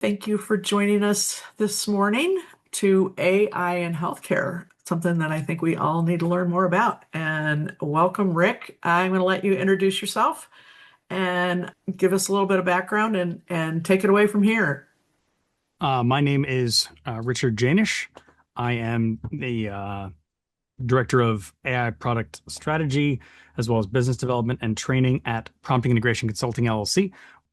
Thank you for joining us this morning to AI in healthcare, something that I think we all need to learn more about. And welcome, Rick. I'm going to let you introduce yourself and give us a little bit of background and take it away from here. My name is Richard Janish. I am the director of AI product strategy, as well as business development and training at Prompting Integration Consulting LLC.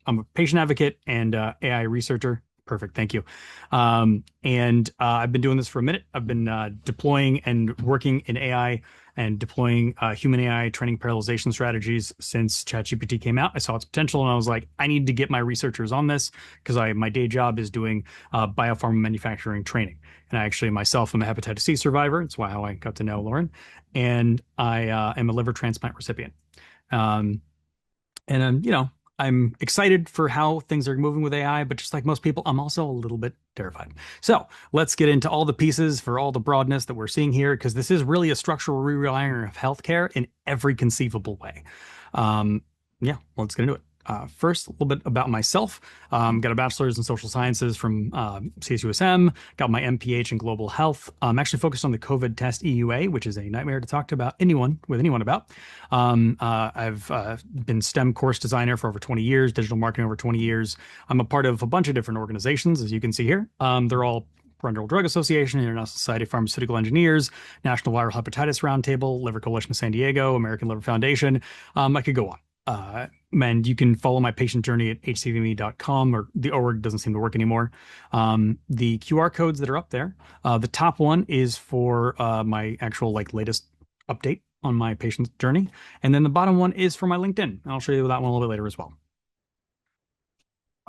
I'm a patient advocate and AI researcher. Perfect. Thank you. And I've been doing this for a minute. I've been deploying and working in AI and deploying human AI training parallelization strategies since ChatGPT came out. I saw its potential and I was like, I need to get my researchers on this because my day job is doing biopharma manufacturing training. And I actually myself am a hepatitis C survivor. It's why how I got to know Lauren. And I am a liver transplant recipient. Um, and I'm excited for how things are moving with AI, but just like most people, I'm also a little bit terrified. So let's get into all the pieces for all the broadness that we're seeing here, because this is really a structural rewiring of healthcare in every conceivable way. Um, yeah, let's get into it. First, a little bit about myself. Got a bachelor's in social sciences from CSUSM. Got my MPH in global health. I'm actually focused on the COVID test EUA, which is a nightmare to talk to about anyone about. I've been STEM course designer for over 20 years, digital marketing over 20 years. I'm a part of a bunch of different organizations, as you can see here. They're all Federal Drug Association, International Society of Pharmaceutical Engineers, National Viral Hepatitis Roundtable, Liver Coalition of San Diego, American Liver Foundation. I could go on. And you can follow my patient journey at hcvme.com, or the org doesn't seem to work anymore. The QR codes that are up there, the top one is for my actual latest update on my patient journey. And then the bottom one is for my LinkedIn. I'll show you that one a little bit later as well.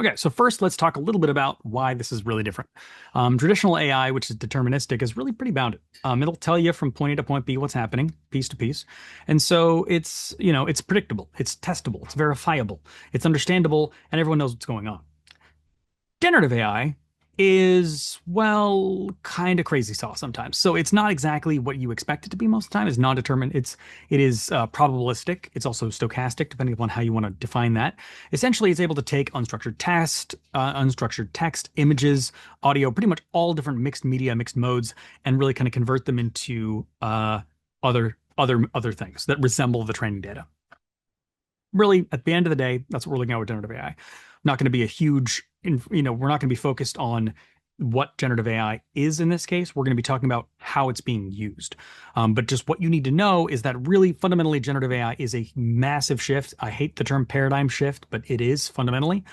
Okay, so first let's talk a little bit about why this is really different. Traditional AI, which is deterministic, is really pretty bounded. It'll tell you from point A to point B what's happening, piece to piece. And so it's predictable, it's testable, it's verifiable, it's understandable, and everyone knows what's going on. Generative AI is, well, kind of crazy sauce sometimes. So it's not exactly what you expect it to be most of the time. It's non-determined. It is probabilistic. It's also stochastic, depending upon how you want to define that. Essentially, it's able to take unstructured text, images, audio, pretty much all different mixed media, mixed modes, and really kind of convert them into other things that resemble the training data. Really, at the end of the day, that's what we're looking at with generative AI. Not going to be a huge, we're not going to be focused on what generative AI is in this case. We're going to be talking about how it's being used. But just what you need to know is that really fundamentally generative AI is a massive shift. I hate the term paradigm shift, but it is fundamentally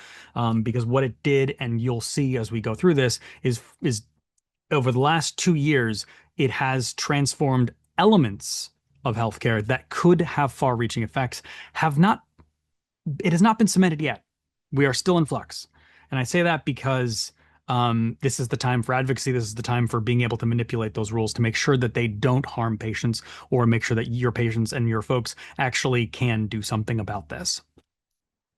because what it did, and you'll see as we go through this, is over the last 2 years, it has transformed elements of healthcare that could have far-reaching effects have not it has not been cemented yet. We are still in flux. And I say that because this is the time for advocacy. This is the time for being able to manipulate those rules to make sure that they don't harm patients, or make sure that your patients and your folks actually can do something about this.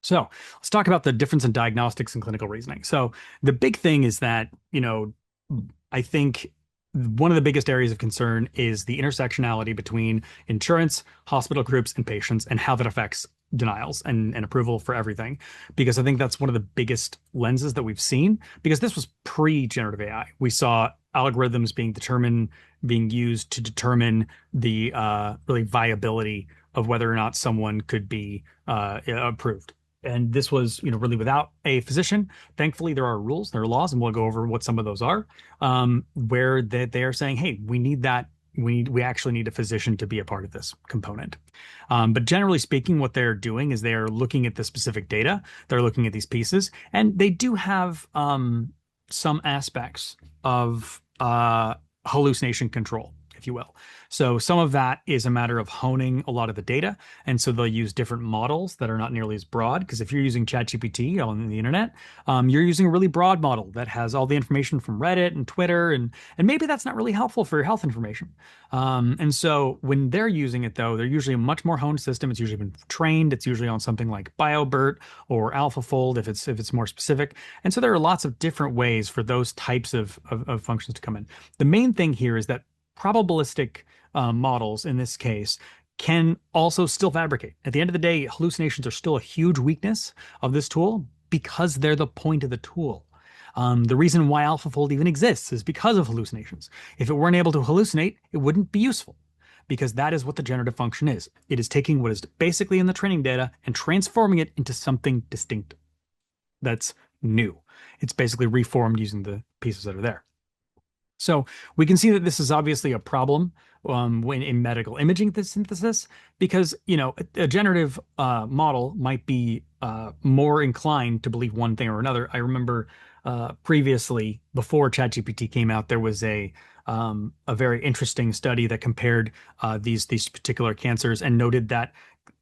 So let's talk about the difference in diagnostics and clinical reasoning. So the big thing is that, I think one of the biggest areas of concern is the intersectionality between insurance, hospital groups, and patients, and how that affects denials and approval for everything. Because I think that's one of the biggest lenses that we've seen, because this was pre-generative AI. We saw algorithms being used to determine the really viability of whether or not someone could be approved. And this was, really without a physician. Thankfully, there are rules, there are laws, and we'll go over what some of those are, where they are saying, hey, we need that. We actually need a physician to be a part of this component. But generally speaking, what they're doing is they're looking at the specific data. They're looking at these pieces, and they do have some aspects of hallucination control, if you will. So some of that is a matter of honing a lot of the data. And so they'll use different models that are not nearly as broad. Because if you're using ChatGPT on the internet, you're using a really broad model that has all the information from Reddit and Twitter. And maybe that's not really helpful for your health information. And so when they're using it, though, they're usually a much more honed system. It's usually been trained. It's usually on something like BioBERT or AlphaFold if it's more specific. And so there are lots of different ways for those types of functions to come in. The main thing here is that probabilistic models in this case can also still fabricate. At the end of the day, hallucinations are still a huge weakness of this tool because they're the point of the tool. The reason why AlphaFold even exists is because of hallucinations. If it weren't able to hallucinate, it wouldn't be useful because that is what the generative function is. It is taking what is basically in the training data and transforming it into something distinct that's new. It's basically reformed using the pieces that are there. So we can see that this is obviously a problem when in medical imaging synthesis, because a generative model might be more inclined to believe one thing or another. I remember previously, before ChatGPT came out, there was a very interesting study that compared these particular cancers and noted that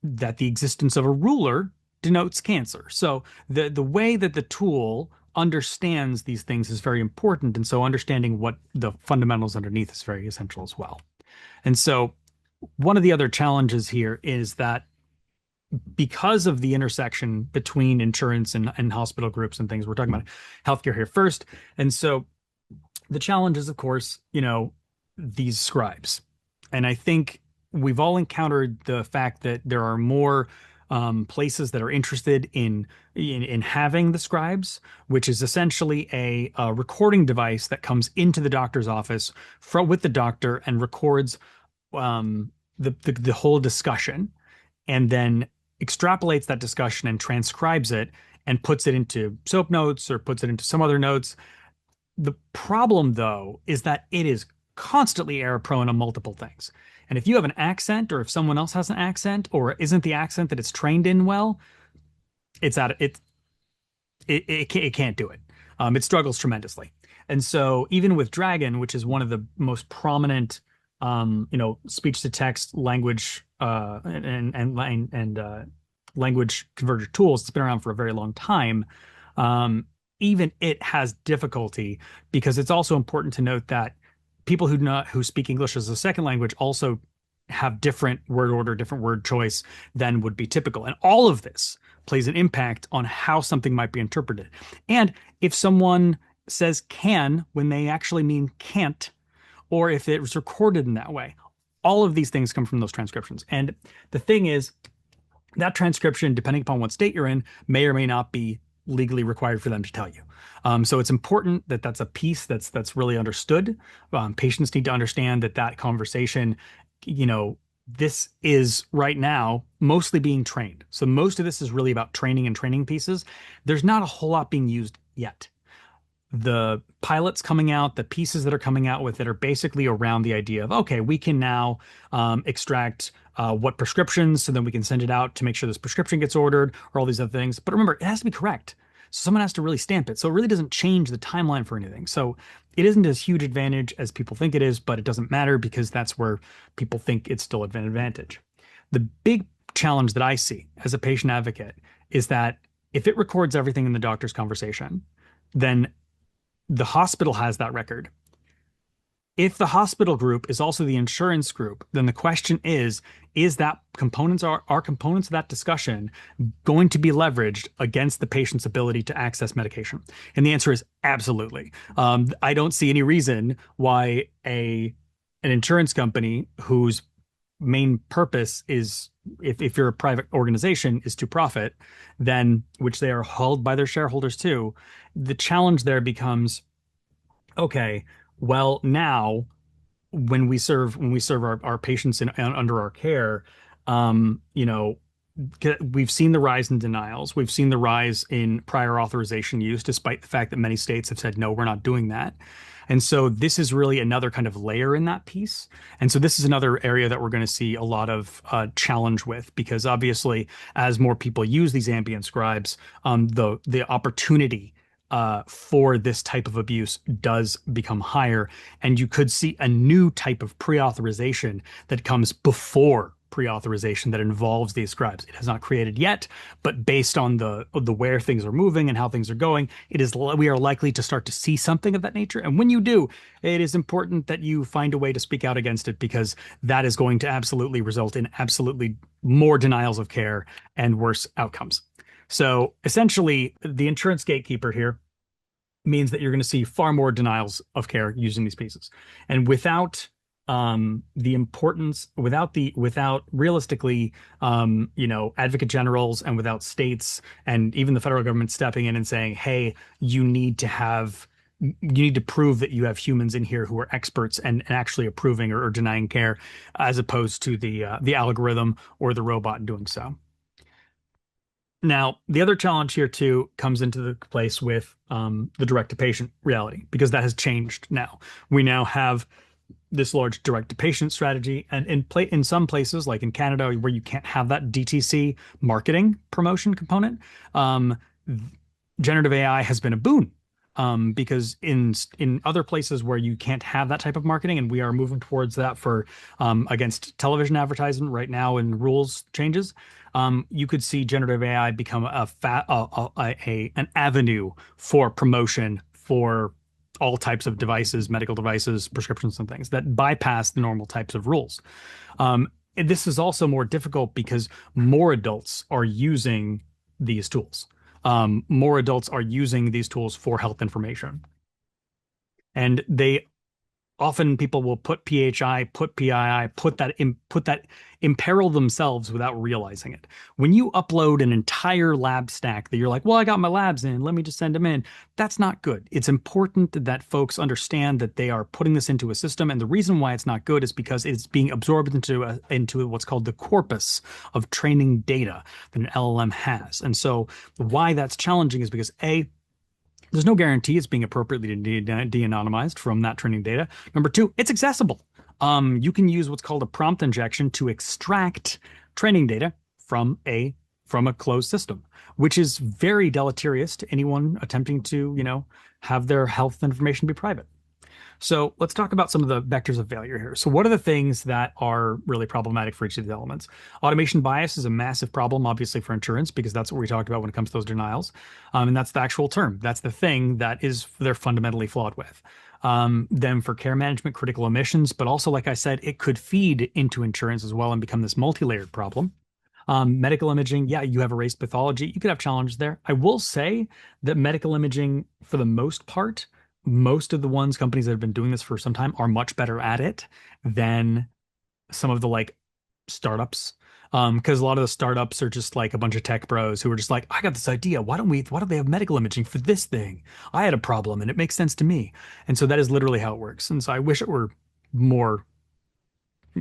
the existence of a ruler denotes cancer. So the way that the tool understands these things is very important. And so understanding what the fundamentals underneath is very essential as well. And so one of the other challenges here is that because of the intersection between insurance and hospital groups and things, we're talking about healthcare here first. And so the challenge is, of course, these scribes. And I think we've all encountered the fact that there are more places that are interested in having the scribes, which is essentially a recording device that comes into the doctor's office with the doctor and records the whole discussion, and then extrapolates that discussion and transcribes it and puts it into SOAP notes or puts it into some other notes. The problem, though, is that it is constantly error prone on multiple things. And if you have an accent, or if someone else has an accent, or isn't the accent that it's trained in well, it's out. It can't do it. It struggles tremendously. And so even with Dragon, which is one of the most prominent, speech to text language and language converter tools, it's been around for a very long time. Even it has difficulty because it's also important to note that people who speak English as a second language also have different word order, different word choice than would be typical. And all of this plays an impact on how something might be interpreted. And if someone says can when they actually mean can't, or if it was recorded in that way, all of these things come from those transcriptions. And the thing is, that transcription, depending upon what state you're in, may or may not be legally required for them to tell you. So it's important that that's a piece that's really understood. Patients need to understand that conversation, this is right now mostly being trained. So most of this is really about training and training pieces. There's not a whole lot being used yet. The pilots coming out, the pieces that are coming out with it are basically around the idea of, okay, we can now extract what prescriptions, so then we can send it out to make sure this prescription gets ordered, or all these other things. But remember, it has to be correct. So someone has to really stamp it. So it really doesn't change the timeline for anything. So it isn't as huge advantage as people think it is, but it doesn't matter because that's where people think it's still an advantage. The big challenge that I see as a patient advocate is that if it records everything in the doctor's conversation, then the hospital has that record. If the hospital group is also the insurance group, then the question is that are components of that discussion going to be leveraged against the patient's ability to access medication? And the answer is absolutely. I don't see any reason why an insurance company whose main purpose is, if you're a private organization, is to profit, then, which they are held by their shareholders too, the challenge there becomes, okay, well, now when we serve our patients under our care, um, you know, we've seen the rise in denials. We've seen the rise in prior authorization use, despite the fact that many states have said, no, we're not doing that. And so this is really another kind of layer in that piece. And so this is another area that we're going to see a lot of challenge with, because obviously, as more people use these ambient scribes, the opportunity for this type of abuse does become higher. And you could see a new type of pre-authorization that comes before pre-authorization that involves these scribes. It has not created yet, but based on the where things are moving and how things are going, we are likely to start to see something of that nature. And when you do, it is important that you find a way to speak out against it, because that is going to absolutely result in absolutely more denials of care and worse outcomes. So essentially, the insurance gatekeeper here means that you're going to see far more denials of care using these pieces. And without the importance without realistically advocate generals and without states and even the federal government stepping in and saying, hey, you need to have you need to prove that you have humans in here who are experts and actually approving or denying care as opposed to the algorithm or the robot doing so. Now, the other challenge here too comes into the place with the direct to patient reality because that has changed now. We now have this large direct to patient strategy, and in some places, like in Canada, where you can't have that DTC marketing promotion component, um, generative AI has been a boon. Because in other places where you can't have that type of marketing, and we are moving towards that for against television advertising right now in rules changes, you could see generative AI become an avenue for promotion for all types of devices, medical devices, prescriptions, and things that bypass the normal types of rules. And this is also more difficult because more adults are using these tools. More adults are using these tools for health information. And they often people will put PHI, put PII, put that imperil themselves without realizing it. When you upload an entire lab stack that you're like, well, I got my labs in, let me just send them in. That's not good. It's important that folks understand that they are putting this into a system, and the reason why it's not good is because it's being absorbed into what's called the corpus of training data that an LLM has. And so why that's challenging is because A, there's no guarantee it's being appropriately de-anonymized from that training data. Number two, it's accessible. You can use what's called a prompt injection to extract training data from a closed system, which is very deleterious to anyone attempting to, have their health information be private. So let's talk about some of the vectors of failure here. So what are the things that are really problematic for each of these elements? Automation bias is a massive problem, obviously, for insurance, because that's what we talked about when it comes to those denials. And that's the actual term. That's the thing that they're fundamentally flawed with. Then for care management, critical omissions, but also, like I said, it could feed into insurance as well and become this multi-layered problem. Medical imaging, yeah, you have erased pathology. You could have challenges there. I will say that medical imaging, for the most part, most of the companies that have been doing this for some time are much better at it than some of the startups. Because a lot of the startups are just like a bunch of tech bros who are just like, I got this idea. Why don't they have medical imaging for this thing? I had a problem and it makes sense to me. And so that is literally how it works. And so I wish it were more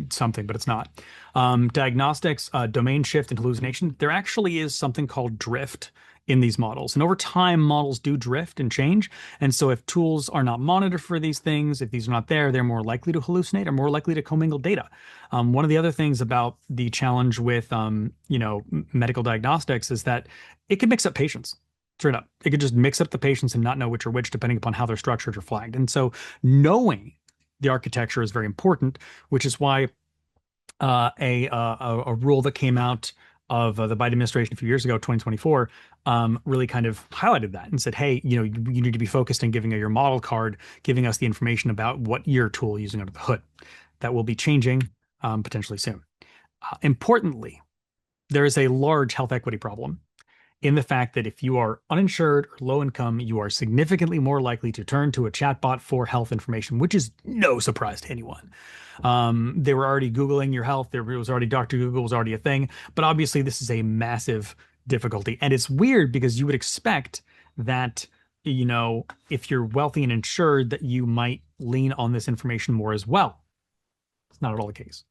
something, but it's not. Diagnostics, domain shift, and hallucination. There actually is something called drift in these models. And over time, models do drift and change. And so if tools are not monitored for these things, if these are not there, they're more likely to hallucinate or more likely to commingle data. One of the other things about the challenge with, medical diagnostics is that it can mix up patients. Straight up. It could just mix up the patients and not know which are which, depending upon how they're structured or flagged. And so knowing the architecture is very important, which is why a rule that came out of the Biden administration a few years ago, 2024, really kind of highlighted that and said, hey, you need to be focused on giving your model card, giving us the information about what your tool you're using under the hood. That will be changing potentially soon. Importantly, there is a large health equity problem in the fact that if you are uninsured or low income, you are significantly more likely to turn to a chatbot for health information, which is no surprise to anyone. They were already Googling your health. There was already Dr. Google was already a thing, but obviously this is a massive difficulty. And it's weird because you would expect that, if you're wealthy and insured, that you might lean on this information more as well. It's not at all the case.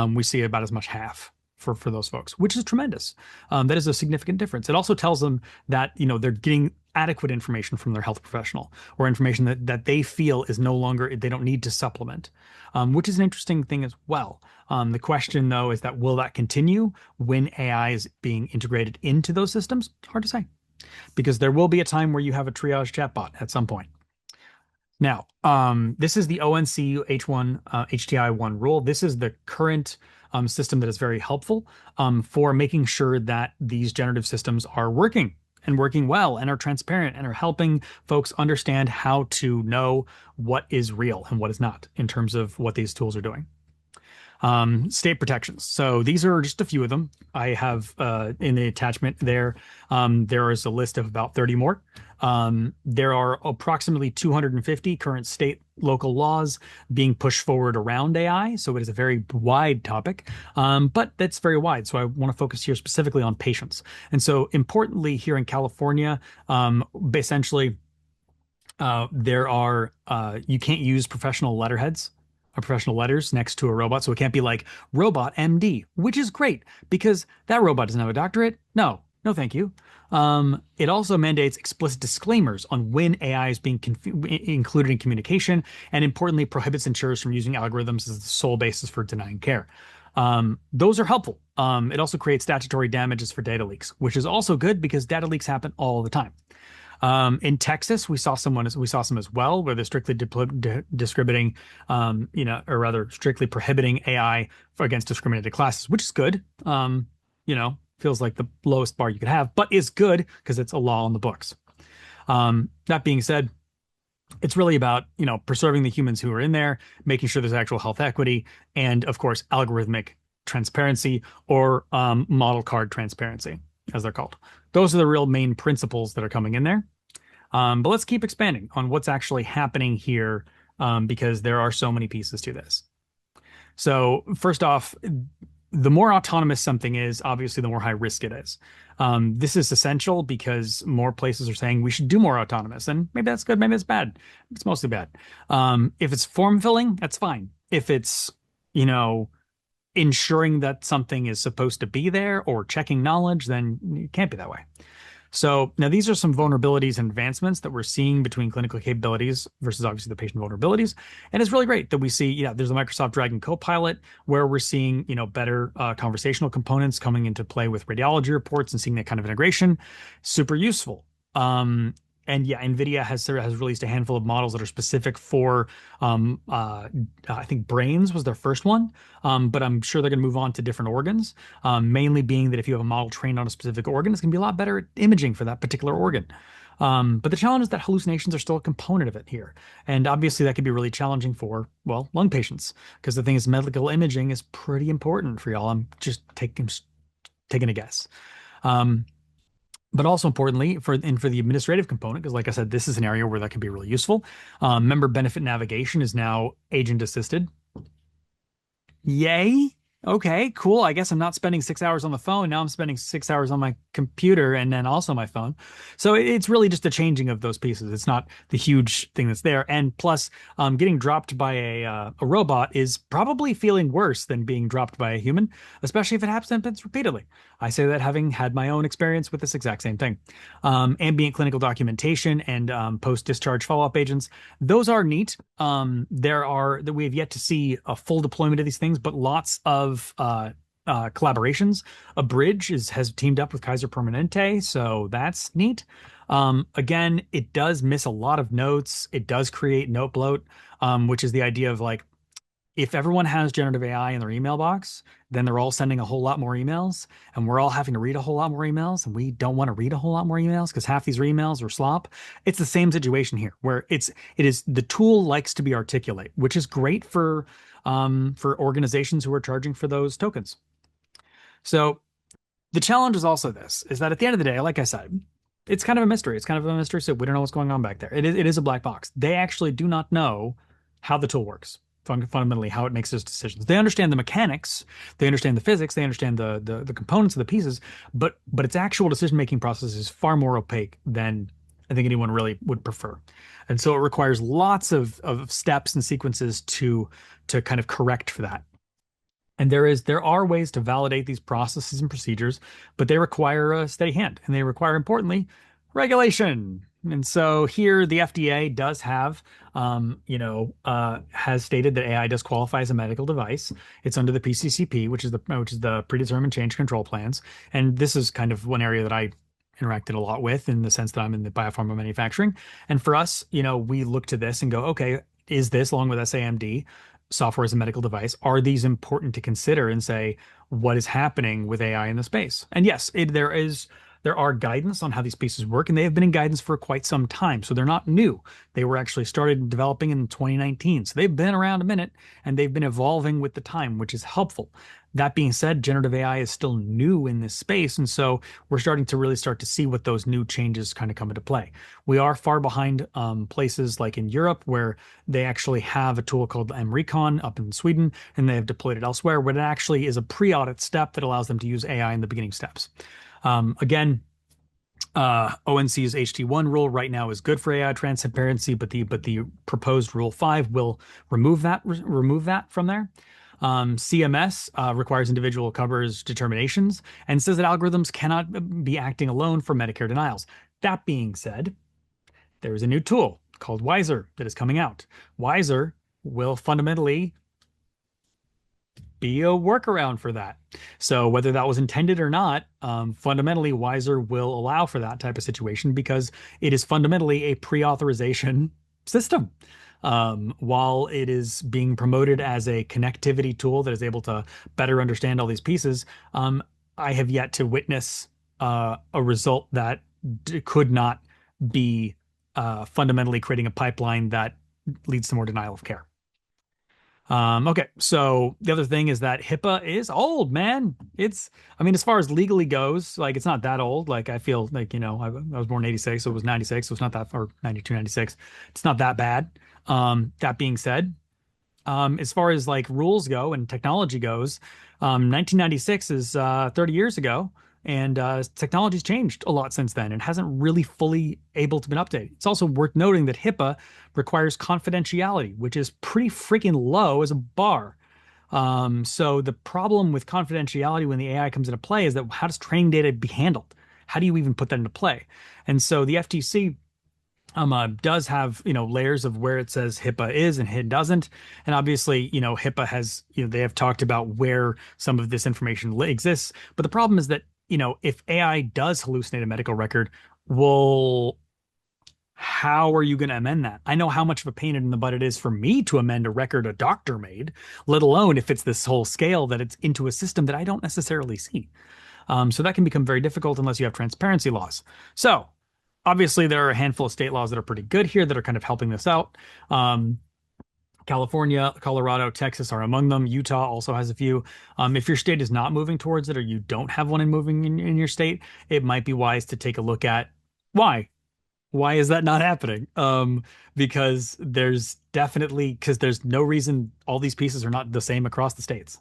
We see about as much half for those folks, which is tremendous. That is a significant difference. It also tells them that, they're getting adequate information from their health professional or information that they feel is no longer, they don't need to supplement, which is an interesting thing as well. The question, though, is that will that continue when AI is being integrated into those systems? Hard to say, because there will be a time where you have a triage chatbot at some point. Now, this is the ONC H1 HTI1 rule. This is the current system that is very helpful for making sure that these generative systems are working and working well and are transparent and are helping folks understand how to know what is real and what is not in terms of what these tools are doing. State protections. So these are just a few of them. I have in the attachment there. There is a list of about 30 more. There are approximately 250 current state local laws being pushed forward around AI. So it is a very wide topic, but that's very wide. So I want to focus here specifically on patients. And so importantly, here in California, essentially, there are you can't use professional letterheads or professional letters next to a robot. So it can't be like robot MD, which is great because that robot doesn't have a doctorate. No, no, thank you. It also mandates explicit disclaimers on when AI is being included in communication, and importantly, prohibits insurers from using algorithms as the sole basis for denying care. Those are helpful. It also creates statutory damages for data leaks, which is also good because data leaks happen all the time. In Texas, we saw some as well, where they're strictly discriminating, or rather strictly prohibiting AI against discriminated classes, which is good. Feels like the lowest bar you could have, but is good because it's a law on the books. That being said, it's really about, preserving the humans who are in there, making sure there's actual health equity, and of course, algorithmic transparency or model card transparency, as they're called. Those are the real main principles that are coming in there. But let's keep expanding on what's actually happening here, because there are so many pieces to this. So first off, the more autonomous something is, obviously, the more high risk it is. This is essential because more places are saying we should do more autonomous, and maybe that's good, maybe it's bad. It's mostly bad. If it's form filling, that's fine. If it's, ensuring that something is supposed to be there or checking knowledge, then it can't be that way. So now these are some vulnerabilities and advancements that we're seeing between clinical capabilities versus obviously the patient vulnerabilities. And it's really great that we see, there's a Microsoft Dragon Copilot where we're seeing, better conversational components coming into play with radiology reports and seeing that kind of integration. Super useful. And yeah, NVIDIA has released a handful of models that are specific for, I think brains was their first one, but I'm sure they're going to move on to different organs, mainly being that if you have a model trained on a specific organ, it's going to be a lot better at imaging for that particular organ. But the challenge is that hallucinations are still a component of it here. And obviously that could be really challenging for, well, lung patients, because the thing is medical imaging is pretty important for y'all. I'm just taking a guess. But also importantly, for the administrative component, because like I said, this is an area where that can be really useful. Member benefit navigation is now agent assisted. Yay. Okay, cool. I guess I'm not spending 6 hours on the phone. Now I'm spending 6 hours on my computer and then also my phone. So it's really just a changing of those pieces. It's not the huge thing that's there. And plus, getting dropped by a robot is probably feeling worse than being dropped by a human, especially if it happens repeatedly. I say that having had my own experience with this exact same thing. Ambient clinical documentation and post-discharge follow-up agents, those are neat. That we have yet to see a full deployment of these things, but lots of collaborations. A Bridge has teamed up with Kaiser Permanente, so that's neat. Again, it does miss a lot of notes. It does create note bloat, which is the idea of like, if everyone has generative AI in their email box, then they're all sending a whole lot more emails, and we're all having to read a whole lot more emails, and we don't want to read a whole lot more emails because half these emails are slop. It's the same situation here, where it is the tool likes to be articulate, which is great for organizations who are charging for those tokens. So the challenge is also this, is that at the end of the day, like I said, it's kind of a mystery. It's kind of a mystery soup. We don't know what's going on back there. It is a black box. They actually do not know how the tool works, fundamentally how it makes those decisions. They understand the mechanics, they understand the physics, they understand the components of the pieces, but its actual decision-making process is far more opaque than I think anyone really would prefer. And so it requires lots of steps and sequences to kind of correct for that. And there are ways to validate these processes and procedures, but they require a steady hand, and they require, importantly, regulation. And so here the FDA does have, has stated that AI does qualify as a medical device. It's under the PCCP, which is the predetermined change control plans. And this is kind of one area that I interacted a lot with, in the sense that I'm in the biopharma manufacturing. And for us, we look to this and go, okay, is this, along with SAMD, software as a medical device, are these important to consider and say what is happening with AI in the space? And yes, there is there are guidance on how these pieces work, and they have been in guidance for quite some time. So they're not new. They were actually started developing in 2019. So they've been around a minute and they've been evolving with the time, which is helpful. That being said, generative AI is still new in this space. And so we're starting to really start to see what those new changes kind of come into play. We are far behind places like in Europe, where they actually have a tool called MRecon up in Sweden, and they have deployed it elsewhere, where it actually is a pre-audit step that allows them to use AI in the beginning steps. Again, ONC's HT1 rule right now is good for AI transparency, but the proposed Rule 5 will remove that from there. CMS requires individual coverage determinations and says that algorithms cannot be acting alone for Medicare denials. That being said, there is a new tool called Wiser that is coming out. Wiser will fundamentally be a workaround for that. So whether that was intended or not, fundamentally Wiser will allow for that type of situation because it is fundamentally a pre-authorization system. While it is being promoted as a connectivity tool that is able to better understand all these pieces, I have yet to witness a result that could not be fundamentally creating a pipeline that leads to more denial of care. Okay, so the other thing is that HIPAA is old, man. I mean, as far as legally goes, like it's not that old. Like I feel like, I was born in 86, so it was 96, so it's not that, or 92, 96. It's not that bad. That being said, as far as like rules go and technology goes, 1996 is 30 years ago, and technology's changed a lot since then and hasn't really fully able to been updated. It's also worth noting that HIPAA requires confidentiality, which is pretty freaking low as a bar. So the problem with confidentiality when the AI comes into play is that how does training data be handled? How do you even put that into play? And so the FTC does have, layers of where it says HIPAA is and it doesn't. And obviously, HIPAA has, they have talked about where some of this information exists. But the problem is that, if AI does hallucinate a medical record, well, how are you going to amend that? I know how much of a pain in the butt it is for me to amend a record a doctor made, let alone if it's this whole scale that it's into a system that I don't necessarily see. So that can become very difficult unless you have transparency laws. So obviously, there are a handful of state laws that are pretty good here that are kind of helping this out. California, Colorado, Texas are among them. Utah also has a few. If your state is not moving towards it or you don't have one in your state, it might be wise to take a look at why. Why is that not happening? Because there's no reason all these pieces are not the same across the states.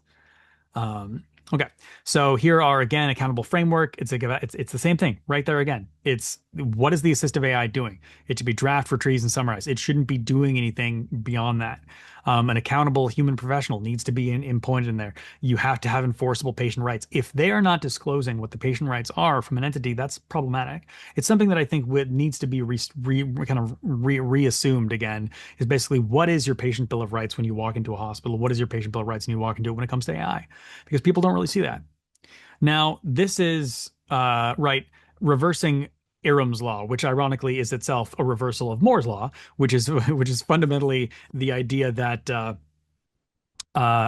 Okay, so here are again accountable framework. It's the same thing right there again. It's what is the assistive AI doing? It should be draft, retrieve, and summarize. It shouldn't be doing anything beyond that. An accountable human professional needs to be pointed in there. You have to have enforceable patient rights. If they are not disclosing what the patient rights are from an entity, that's problematic. It's something that I think needs to be reassumed again. Is basically what is your patient bill of rights when you walk into a hospital? What is your patient bill of rights when you walk into it when it comes to AI? Because people don't really see that. Now, this is right reversing Irum's law, which ironically is itself a reversal of Moore's law, which is fundamentally the idea that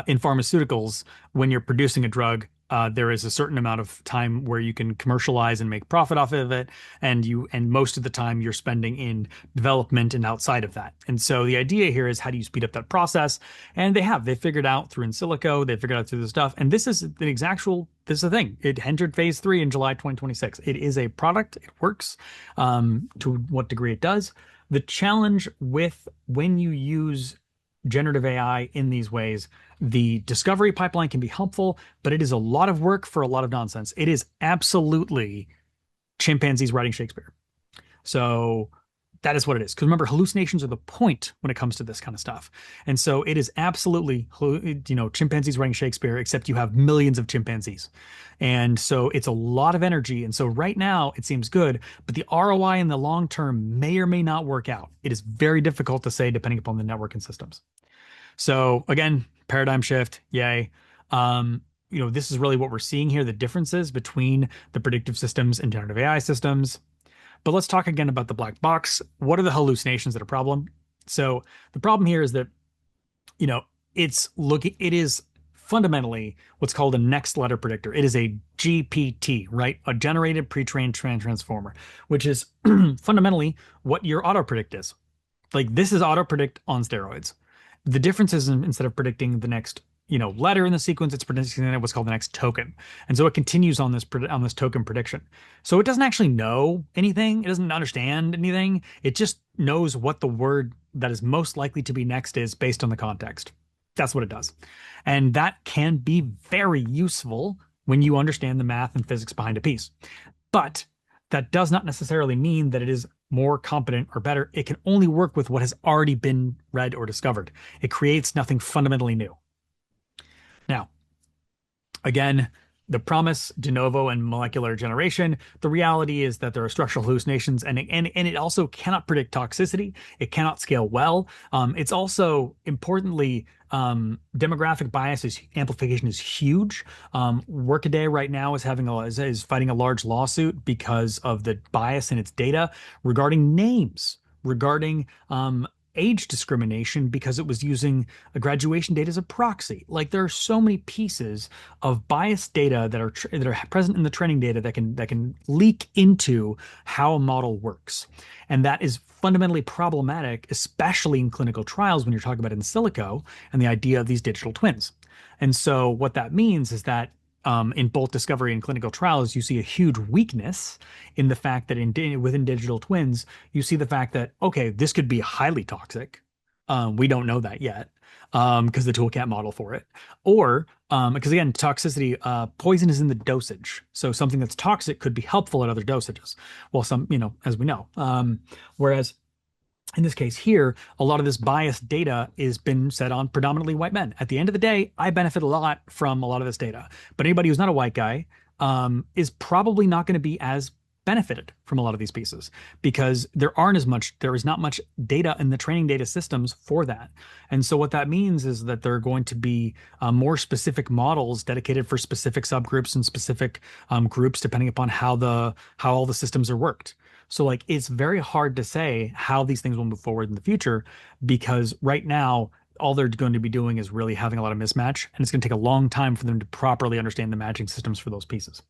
in pharmaceuticals, when you're producing a drug, there is a certain amount of time where you can commercialize and make profit off of it, and most of the time you're spending in development and outside of that. And so the idea here is how do you speed up that process? And they figured out through in silico, they figured out through the stuff, and this is the thing. It entered phase 3 in July 2026. It is a product. It works to what degree it does. The challenge with when you use generative AI in these ways, the discovery pipeline can be helpful, but it is a lot of work for a lot of nonsense. It is absolutely chimpanzees writing Shakespeare. So that is what it is. Because remember, hallucinations are the point when it comes to this kind of stuff. And so it is absolutely, chimpanzees writing Shakespeare, except you have millions of chimpanzees. And so it's a lot of energy. And so right now it seems good, but the ROI in the long term may or may not work out. It is very difficult to say depending upon the network and systems. So again, paradigm shift, yay. This is really what we're seeing here, the differences between the predictive systems and generative AI systems. But let's talk again about the black box. What are the hallucinations that are a problem? So the problem here is that, it is fundamentally what's called a next letter predictor. It is a GPT, right? A generated pre-trained transformer, which is fundamentally what your auto predict is. Like this is auto predict on steroids. The difference is instead of predicting the next, letter in the sequence, it's predicting what's called the next token. And so it continues on this token prediction. So it doesn't actually know anything. It doesn't understand anything. It just knows what the word that is most likely to be next is based on the context. That's what it does. And that can be very useful when you understand the math and physics behind a piece. But that does not necessarily mean that it is more competent or better. It can only work with what has already been read or discovered. It creates nothing fundamentally new. Now, again, the promise, de novo, and molecular generation. The reality is that there are structural hallucinations, and it also cannot predict toxicity. It cannot scale well. It's also importantly demographic amplification is huge. Workaday right now is fighting a large lawsuit because of the bias in its data regarding names, regarding age discrimination because it was using a graduation data as a proxy. Like there are so many pieces of biased data that are present in the training data that can leak into how a model works. And that is fundamentally problematic, especially in clinical trials when you're talking about in silico and the idea of these digital twins. And so what that means is that in both discovery and clinical trials, you see a huge weakness in the fact that within digital twins, you see the fact that, okay, this could be highly toxic. We don't know that yet because the tool can't model for it. Or because again, toxicity, poison is in the dosage. So something that's toxic could be helpful at other dosages. Well, as we know. Whereas in this case here, a lot of this biased data is been set on predominantly white men. At the end of the day, I benefit a lot from a lot of this data, but anybody who's not a white guy is probably not going to be as benefited from a lot of these pieces because there is not much data in the training data systems for that. And so what that means is that there are going to be more specific models dedicated for specific subgroups and specific groups depending upon how all the systems are worked. So like it's very hard to say how these things will move forward in the future because right now all they're going to be doing is really having a lot of mismatch, and it's going to take a long time for them to properly understand the matching systems for those pieces.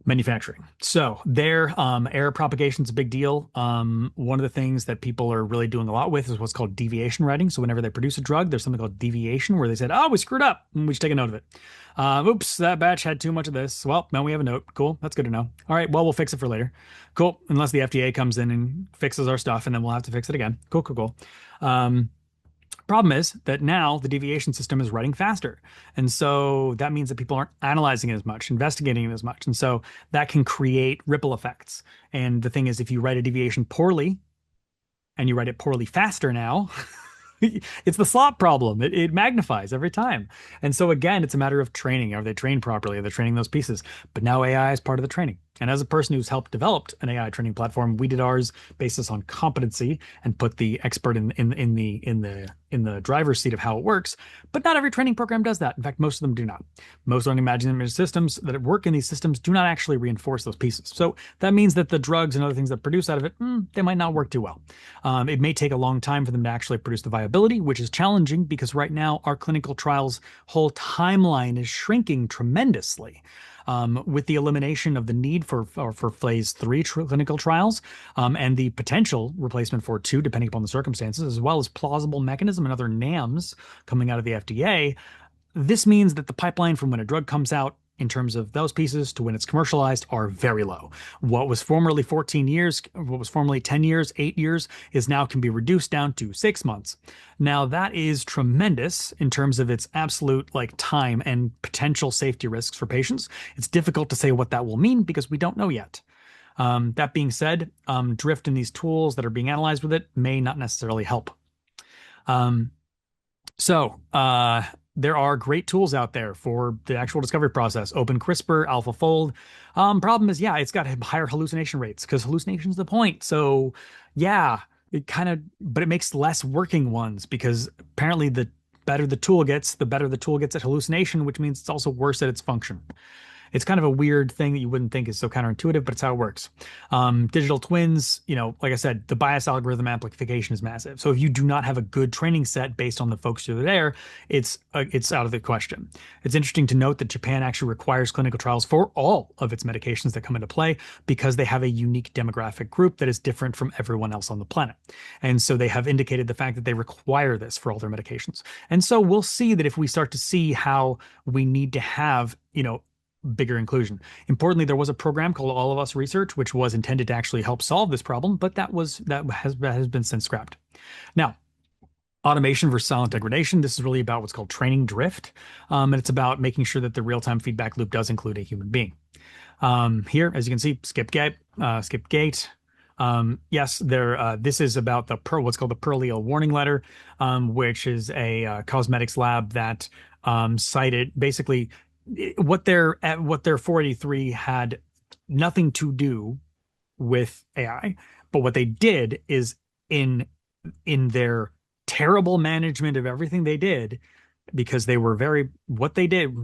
Manufacturing. So their error propagation is a big deal. One of the things that people are really doing a lot with is what's called deviation writing. So whenever they produce a drug, there's something called deviation where they said, oh, we screwed up. And we should take a note of it. Oops, that batch had too much of this. Well, now we have a note. Cool. That's good to know. All right. Well, we'll fix it for later. Cool. Unless the FDA comes in and fixes our stuff, and then we'll have to fix it again. Cool, cool, cool. Problem is that now the deviation system is running faster. And so that means that people aren't analyzing it as much, investigating it as much. And so that can create ripple effects. And the thing is, if you write a deviation poorly and you write it poorly faster now, it's the slop problem. It magnifies every time. And so again, it's a matter of training. Are they trained properly? Are they training those pieces? But now AI is part of the training. And as a person who's helped develop an AI training platform, we did ours basis on competency and put the expert in the driver's seat of how it works. But not every training program does that. In fact, most of them do not. Most learning management systems that work in these systems do not actually reinforce those pieces. So that means that the drugs and other things that produce out of it, they might not work too well. It may take a long time for them to actually produce the viability, which is challenging because right now our clinical trials whole timeline is shrinking tremendously. With the elimination of the need for phase 3 clinical trials and the potential replacement for 2, depending upon the circumstances, as well as plausible mechanism and other NAMs coming out of the FDA, this means that the pipeline from when a drug comes out in terms of those pieces to when it's commercialized are very low. What was formerly 14 years, what was formerly 10 years, 8 years, is now can be reduced down to 6 months. Now that is tremendous in terms of its absolute time and potential safety risks for patients. It's difficult to say what that will mean because we don't know yet. That being said, drift in these tools that are being analyzed with it may not necessarily help. There are great tools out there for the actual discovery process. OpenCRISPR, AlphaFold. Problem is, it's got higher hallucination rates because hallucination is the point. So but it makes less working ones because apparently the better the tool gets at hallucination, which means it's also worse at its function. It's kind of a weird thing that you wouldn't think is so counterintuitive, but it's how it works. Digital twins, like I said, the bias algorithm amplification is massive. So if you do not have a good training set based on the folks who are there, it's out of the question. It's interesting to note that Japan actually requires clinical trials for all of its medications that come into play because they have a unique demographic group that is different from everyone else on the planet. And so they have indicated the fact that they require this for all their medications. And so we'll see that if we start to see how we need to have, bigger inclusion. Importantly, there was a program called All of Us Research, which was intended to actually help solve this problem, but that has been since scrapped. Now, automation versus silent degradation. This is really about what's called training drift, and it's about making sure that the real-time feedback loop does include a human being. Here, as you can see, skip gate. Yes, there. This is about what's called the Pearl warning letter, which is a cosmetics lab that cited basically what their 483 had nothing to do with AI, but what they did is in their terrible management of everything they did, because they were very what they did,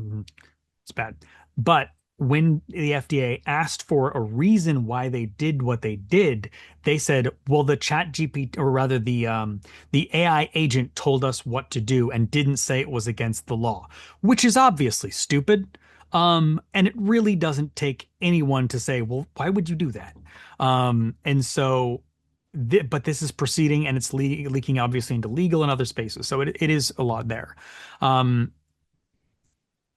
it's bad. But when the FDA asked for a reason why they did what they did, they said, "Well, the Chat GPT, or rather the AI agent, told us what to do and didn't say it was against the law," which is obviously stupid. And it really doesn't take anyone to say, "Well, why would you do that?" And so, but this is proceeding, and it's leaking obviously into legal and other spaces. So it is a lot there. Um,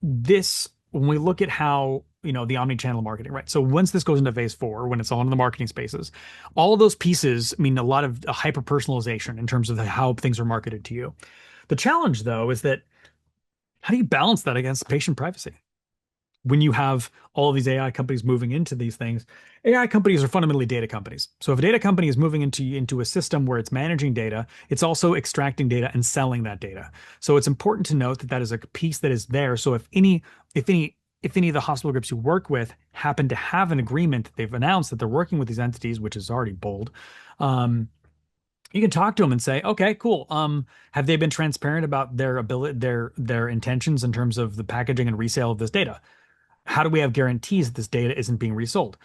this when we look at how the omni-channel marketing, right? So once this goes into phase 4, when it's all in the marketing spaces, all of those pieces mean a lot of hyper personalization in terms of how things are marketed to you. The challenge, though, is that how do you balance that against patient privacy? When you have all of these AI companies moving into these things, AI companies are fundamentally data companies. So if a data company is moving into a system where it's managing data, it's also extracting data and selling that data. So it's important to note that that is a piece that is there. So if any of the hospital groups you work with happen to have an agreement that they've announced that they're working with these entities, which is already bold, you can talk to them and say, okay, cool. Have they been transparent about their ability, their intentions in terms of the packaging and resale of this data? How do we have guarantees that this data isn't being resold?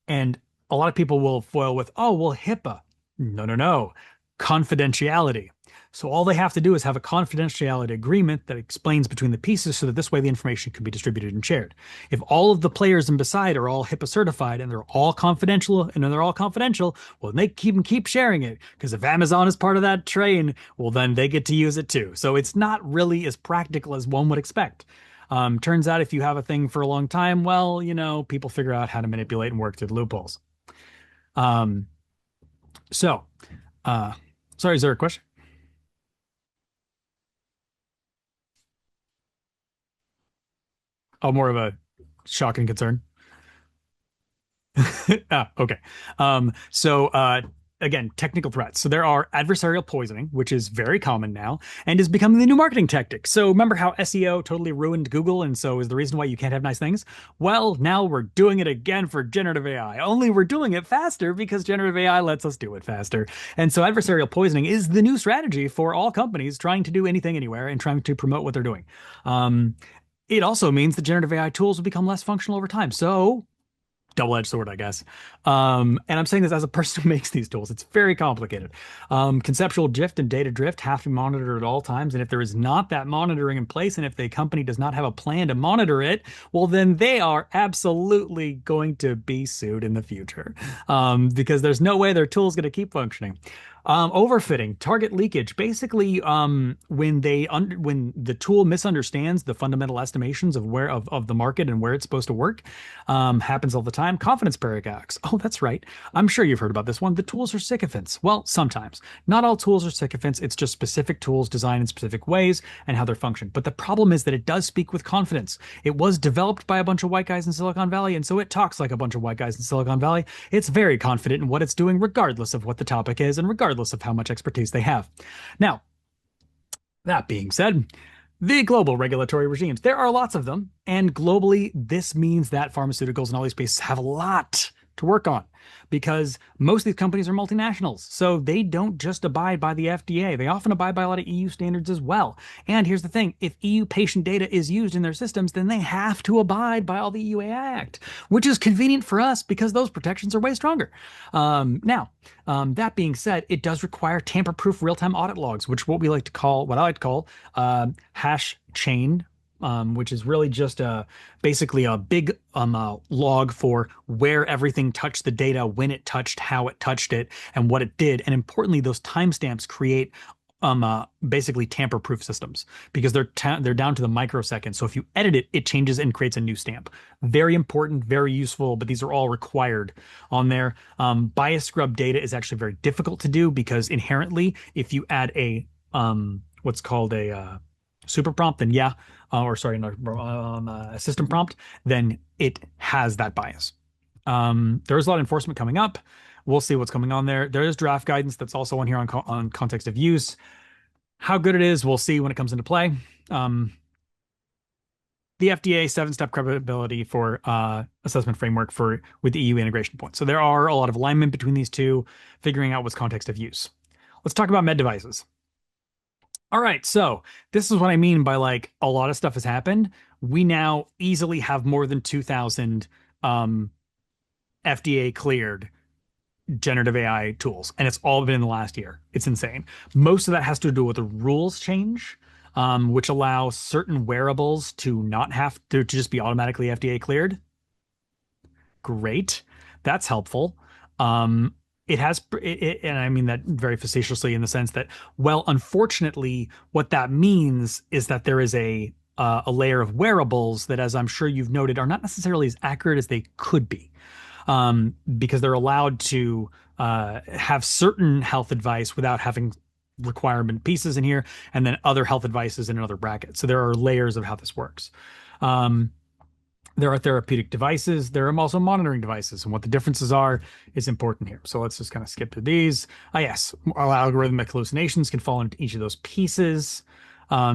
And a lot of people will foil with, oh, well, HIPAA. No, no, no. Confidentiality. So all they have to do is have a confidentiality agreement that explains between the pieces so that this way the information can be distributed and shared. If all of the players in beside are all HIPAA certified and they're all confidential well, they keep sharing it, because if Amazon is part of that train, well, then they get to use it too. So it's not really as practical as one would expect. Turns out if you have a thing for a long time, well, people figure out how to manipulate and work through the loopholes. Um, so, uh, sorry, is there a question? Oh, more of a shock and concern. Okay. So again, technical threats. So there are adversarial poisoning, which is very common now and is becoming the new marketing tactic. So remember how SEO totally ruined Google, and so is the reason why you can't have nice things? Well, now we're doing it again for generative AI. Only we're doing it faster because generative AI lets us do it faster. And so adversarial poisoning is the new strategy for all companies trying to do anything anywhere and trying to promote what they're doing. Um, it also means that generative AI tools will become less functional over time. So double-edged sword, I guess. And I'm saying this as a person who makes these tools. It's very complicated. Conceptual drift and data drift have to be monitored at all times. And if there is not that monitoring in place, and if the company does not have a plan to monitor it, well, then they are absolutely going to be sued in the future, because there's no way their tool is going to keep functioning. Overfitting, target leakage. Basically, when the tool misunderstands the fundamental estimations of the market and where it's supposed to work, happens all the time. Confidence paradox. Oh, that's right. I'm sure you've heard about this one. The tools are sycophants. Well, sometimes. Not all tools are sycophants. It's just specific tools designed in specific ways and how they're functioned. But the problem is that it does speak with confidence. It was developed by a bunch of white guys in Silicon Valley, and so it talks like a bunch of white guys in Silicon Valley. It's very confident in what it's doing, regardless of what the topic is and regardless of how much expertise they have. Now, that being said, the global regulatory regimes, there are lots of them. And globally, this means that pharmaceuticals and all these spaces have a lot to work on because most of these companies are multinationals. So they don't just abide by the FDA. They often abide by a lot of EU standards as well. And here's the thing, if EU patient data is used in their systems, then they have to abide by all the EU Act, which is convenient for us because those protections are way stronger. That being said, it does require tamper-proof real-time audit logs, which what I like to call hash chain, which is really just basically a big log for where everything touched the data, when it touched, how it touched it, and what it did. And importantly, those timestamps create basically tamper-proof systems because they're down to the microsecond. So if you edit it, it changes and creates a new stamp. Very important, very useful, but these are all required on there. Bias scrub data is actually very difficult to do because inherently, if you add a what's called a super prompt, then yeah, or sorry, no, a system prompt, then it has that bias. There's a lot of enforcement coming up. We'll see what's coming on there. There is draft guidance that's also on here on context of use. How good it is, we'll see when it comes into play. The FDA 7-step credibility for assessment framework with the EU integration point. So there are a lot of alignment between these two, figuring out what's context of use. Let's talk about med devices. All right, so this is what I mean by like a lot of stuff has happened. We now easily have more than 2,000 FDA cleared generative AI tools, and it's all been in the last year. It's insane. Most of that has to do with the rules change, which allow certain wearables to not have to just be automatically FDA cleared. Great, that's helpful. And I mean that very facetiously in the sense that, well, unfortunately, what that means is that there is a layer of wearables that, as I'm sure you've noted, are not necessarily as accurate as they could be, because they're allowed to have certain health advice without having requirement pieces in here, and then other health advices in another bracket. So there are layers of how this works. There are therapeutic devices. There are also monitoring devices, and what the differences are is important here. So let's just kind of skip through these. Yes, algorithmic hallucinations can fall into each of those pieces.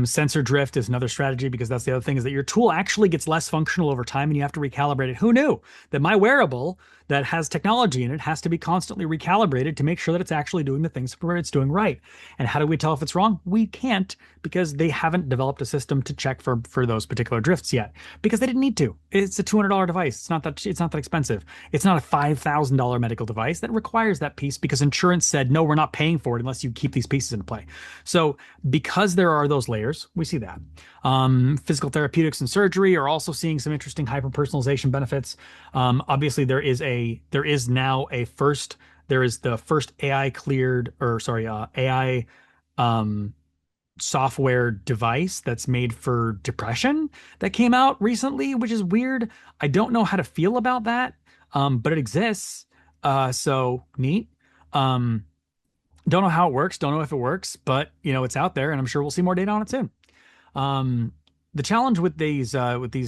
Sensor drift is another strategy because that's the other thing, is that your tool actually gets less functional over time and you have to recalibrate it. Who knew that my wearable that has technology in it has to be constantly recalibrated to make sure that it's actually doing the things where it's doing right? And how do we tell if it's wrong? We can't, because they haven't developed a system to check for those particular drifts yet, because they didn't need to. It's a $200 device. It's not that expensive. It's not a $5,000 medical device that requires that piece because insurance said, no, we're not paying for it unless you keep these pieces in play. So because there are those layers, we see that. Physical therapeutics and surgery are also seeing some interesting hyper-personalization benefits. Obviously, there is the first AI cleared, or sorry, AI software device that's made for depression that came out recently, which is weird. I don't know how to feel about that, but it exists. So neat. Don't know how it works. Don't know if it works, but it's out there, and I'm sure we'll see more data on it soon. The challenge with these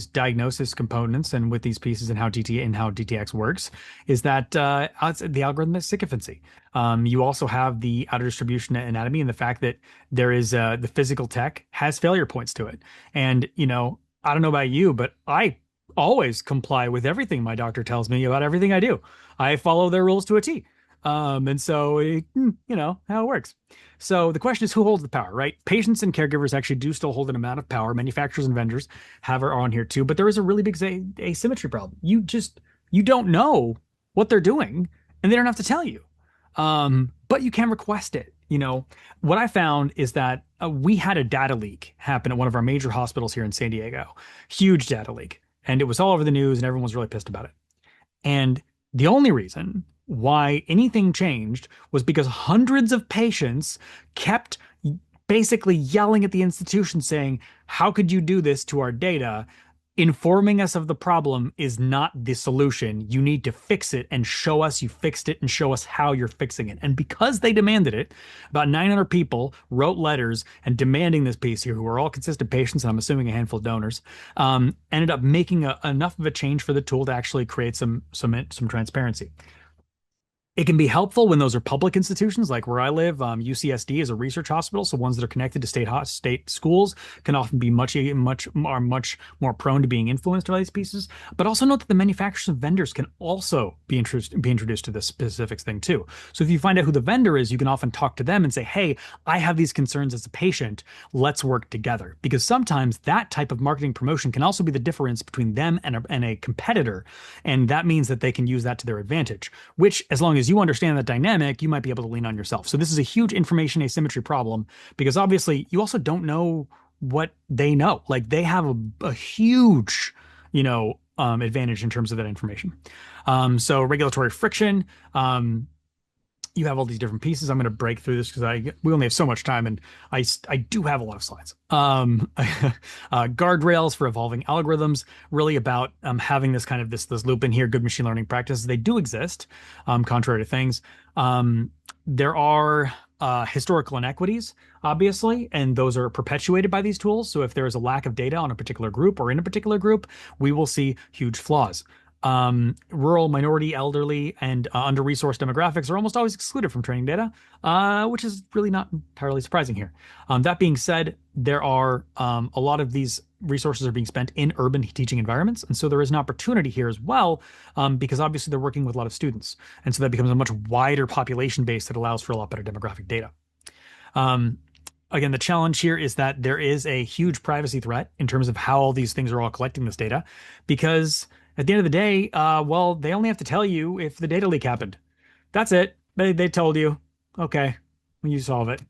diagnosis components and with these pieces and how DTX works is that it's the algorithmic sycophancy. You also have the outer distribution anatomy and the fact that there is the physical tech has failure points to it. And I don't know about you, but I always comply with everything my doctor tells me about everything I do. I follow their rules to a T. And so, how it works. So the question is, who holds the power, right? Patients and caregivers actually do still hold an amount of power. Manufacturers and vendors are on here too, but there is a really big asymmetry problem. You don't know what they're doing, and they don't have to tell you. But you can request it. What I found is that we had a data leak happen at one of our major hospitals here in San Diego, huge data leak, and it was all over the news, and everyone was really pissed about it. And the only reason why anything changed was because hundreds of patients kept basically yelling at the institution saying, how could you do this to our data? Informing us of the problem is not the solution. You need to fix it and show us you fixed it and show us how you're fixing it. And because they demanded it, about 900 people wrote letters and demanding this piece here, who were all consistent patients, and I'm assuming a handful of donors, ended up making enough of a change for the tool to actually create some transparency. It can be helpful when those are public institutions, like where I live. UCSD is a research hospital, so ones that are connected to state schools can often be much more prone to being influenced by these pieces. But also note that the manufacturers and vendors can also be introduced to this specifics thing too. So if you find out who the vendor is, you can often talk to them and say, "Hey, I have these concerns as a patient. Let's work together." Because sometimes that type of marketing promotion can also be the difference between them and a competitor, and that means that they can use that to their advantage, which, as long as you understand that dynamic, you might be able to lean on yourself. So this is a huge information asymmetry problem because obviously you also don't know what they know. Like they have a huge, advantage in terms of that information. So regulatory friction. You have all these different pieces. I'm going to break through this because we only have so much time, and I do have a lot of slides. Guardrails for evolving algorithms, really about having this loop in here. Good machine learning practices, they do exist, contrary to things. There are historical inequities, obviously, and those are perpetuated by these tools. So if there is a lack of data on a particular group or in a particular group, we will see huge flaws. Rural, minority, elderly, and under-resourced demographics are almost always excluded from training data, which is really not entirely surprising here. That being said, there are a lot of these resources are being spent in urban teaching environments, and so there is an opportunity here as well, because obviously they're working with a lot of students, and so that becomes a much wider population base that allows for a lot better demographic data. Again, the challenge here is that there is a huge privacy threat in terms of how all these things are all collecting this data, because at the end of the day, well, they only have to tell you if the data leak happened. That's it. They told you. Okay, you solve it.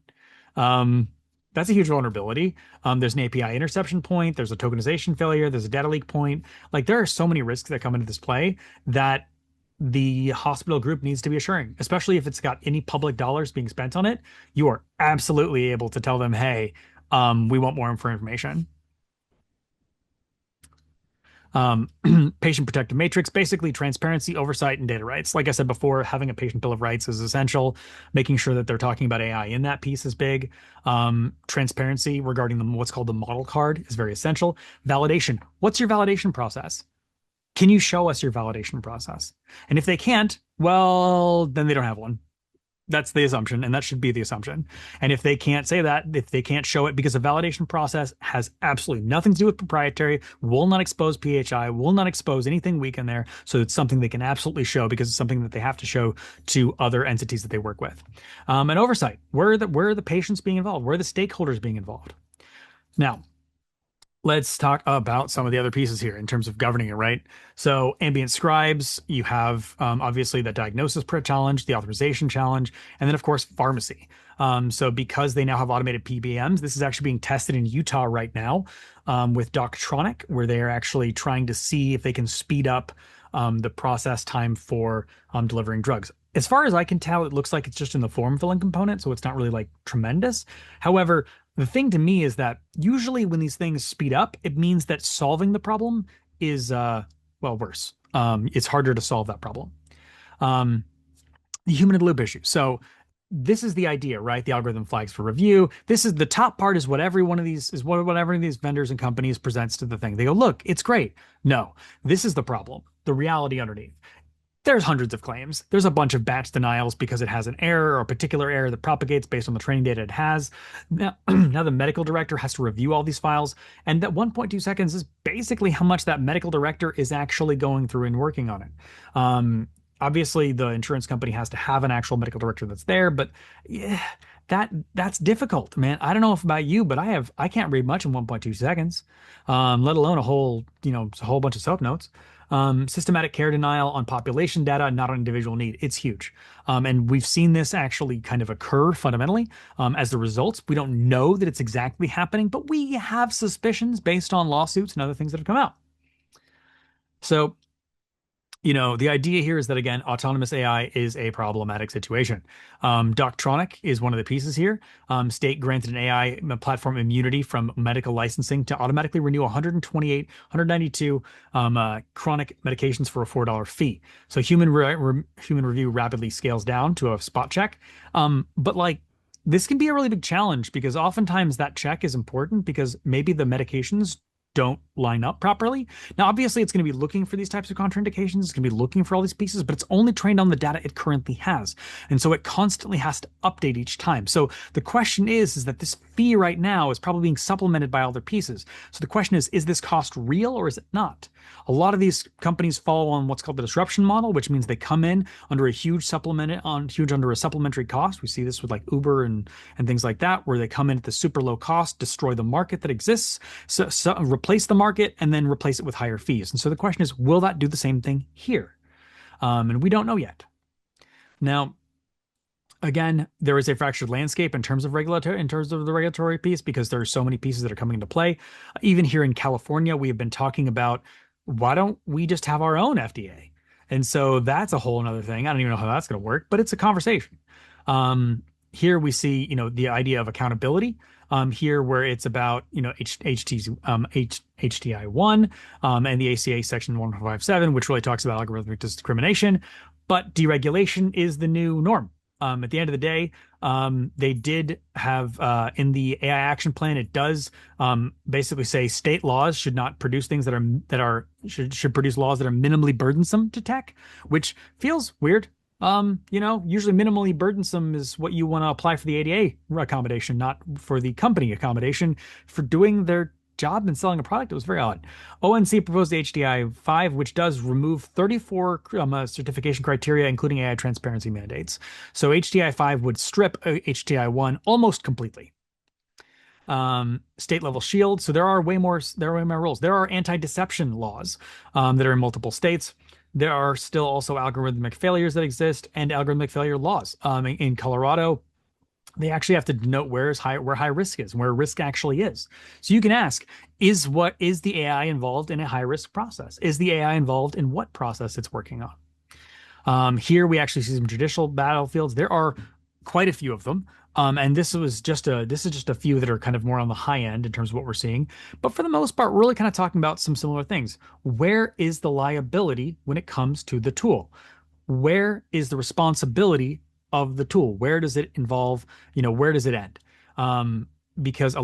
Um, that's a huge vulnerability. There's an API interception point. There's a tokenization failure. There's a data leak point. Like there are so many risks that come into this play that the hospital group needs to be assuring, especially if it's got any public dollars being spent on it. You are absolutely able to tell them, hey, we want more information. Um, Patient protective matrix, basically transparency, oversight, and data rights. Like I said before, having a patient bill of rights is essential. Making sure that they're talking about AI in that piece is big. Transparency regarding what's called the model card is very essential. Validation. What's your validation process? Can you show us your validation process? And if they can't, well, then they don't have one. That's the assumption, and that should be the assumption. And if they can't say that, if they can't show it, because the validation process has absolutely nothing to do with proprietary, will not expose PHI, will not expose anything weak in there. So it's something they can absolutely show because it's something that they have to show to other entities that they work with. And oversight, where are the patients being involved? Where are the stakeholders being involved? Now, let's talk about some of the other pieces here in terms of governing it, right? So ambient scribes, you have obviously the diagnosis challenge, the authorization challenge, and then of course pharmacy. So because they now have automated PBMs, this is actually being tested in Utah right now with Doctronic, where they are actually trying to see if they can speed up the process time for delivering drugs. As far as I can tell, it looks like it's just in the form filling component, so it's not really like tremendous. However, the thing to me is that usually when these things speed up, it means that solving the problem is well, worse. It's harder to solve that problem. Um, the human in the loop issue. So this is the idea, right? The algorithm flags for review. This is the top part is what every one of these is what every of these vendors and companies presents to the thing. They go, look, it's great. No, this is the problem. The reality underneath. There's hundreds of claims. There's a bunch of batch denials because it has an error or a particular error that propagates based on the training data it has. Now, now the medical director has to review all these files, and that 1.2 seconds is basically how much that medical director is actually going through and working on it. Obviously, the insurance company has to have an actual medical director that's there, but yeah, that's difficult, man. I don't know if about you, but I can't read much in 1.2 seconds, let alone a whole bunch of soap notes. Systematic care denial on population data, not on individual need. It's huge. And we've seen this actually kind of occur fundamentally as the results. We don't know that it's exactly happening, but we have suspicions based on lawsuits and other things that have come out. So the idea here is that, again, autonomous AI is a problematic situation. Doctronic is one of the pieces here. State granted an AI platform immunity from medical licensing to automatically renew 128, 192 chronic medications for a $4 fee. So human review rapidly scales down to a spot check. But like, this can be a really big challenge because oftentimes that check is important because maybe the medications don't line up properly. Now, obviously, it's going to be looking for these types of contraindications. It's going to be looking for all these pieces, but it's only trained on the data it currently has. And so it constantly has to update each time. So the question is that this fee right now is probably being supplemented by other pieces. So the question is this cost real or is it not? A lot of these companies follow on what's called the disruption model, which means they come in under a under a supplementary cost. We see this with like Uber and things like that, where they come in at the super low cost, destroy the market that exists, so replace the market, and then replace it with higher fees. And so the question is, will that do the same thing here? And we don't know yet. Now, again, there is a fractured landscape in terms of the regulatory piece, because there are so many pieces that are coming into play. Even here in California, we have been talking about, why don't we just have our own FDA? And so that's a whole another thing. I don't even know how that's going to work, but it's a conversation. Here we see, the idea of accountability. Here where it's about, HTI1, and the ACA section 157, which really talks about algorithmic discrimination. But deregulation is the new norm. At the end of the day, they did have, in the AI action plan, it does basically say state laws should not produce things should produce laws that are minimally burdensome to tech, which feels weird. Usually minimally burdensome is what you want to apply for the ADA accommodation, not for the company accommodation for doing their job and selling a product. It was very odd. ONC proposed the HDI 5, which does remove 34 certification criteria, including AI transparency mandates. So HDI 5 would strip HDI 1 almost completely. State level shield. So there are way more rules. There are anti-deception laws that are in multiple states. There are still also algorithmic failures that exist and algorithmic failure laws. In Colorado, they actually have to denote where high risk is, where risk actually is. So you can ask, is the AI involved in a high risk process? Is the AI involved in what process it's working on? Here we actually see some judicial battlefields. There are quite a few of them. And this is just a few that are kind of more on the high end in terms of what we're seeing. But for the most part, we're really kind of talking about some similar things. Where is the liability when it comes to the tool? Where is the responsibility of the tool? Where does it involve? Where does it end? Because I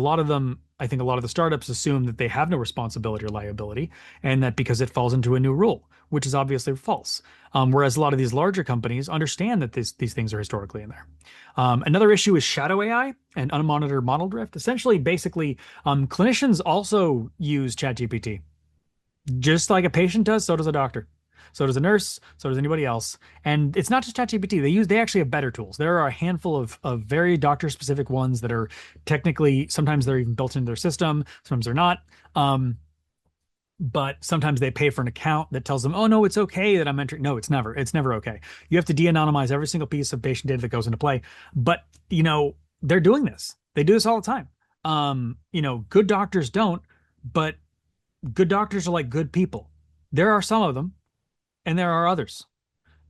think a lot of the startups assume that they have no responsibility or liability, and that because it falls into a new rule, which is obviously false. Whereas a lot of these larger companies understand that these things are historically in there. Another issue is shadow AI and unmonitored model drift. Essentially, basically, clinicians also use ChatGPT. Just like a patient does, so does a doctor. So does a nurse, so does anybody else. And it's not just ChatGPT. They actually have better tools. There are a handful of very doctor-specific ones that are technically, sometimes they're even built into their system, sometimes they're not. But sometimes they pay for an account that tells them, oh no, it's okay that I'm entering. No, it's never okay. You have to de-anonymize every single piece of patient data that goes into play. But, they're doing this. They do this all the time. Good doctors don't, but good doctors are like good people. There are some of them, and there are others.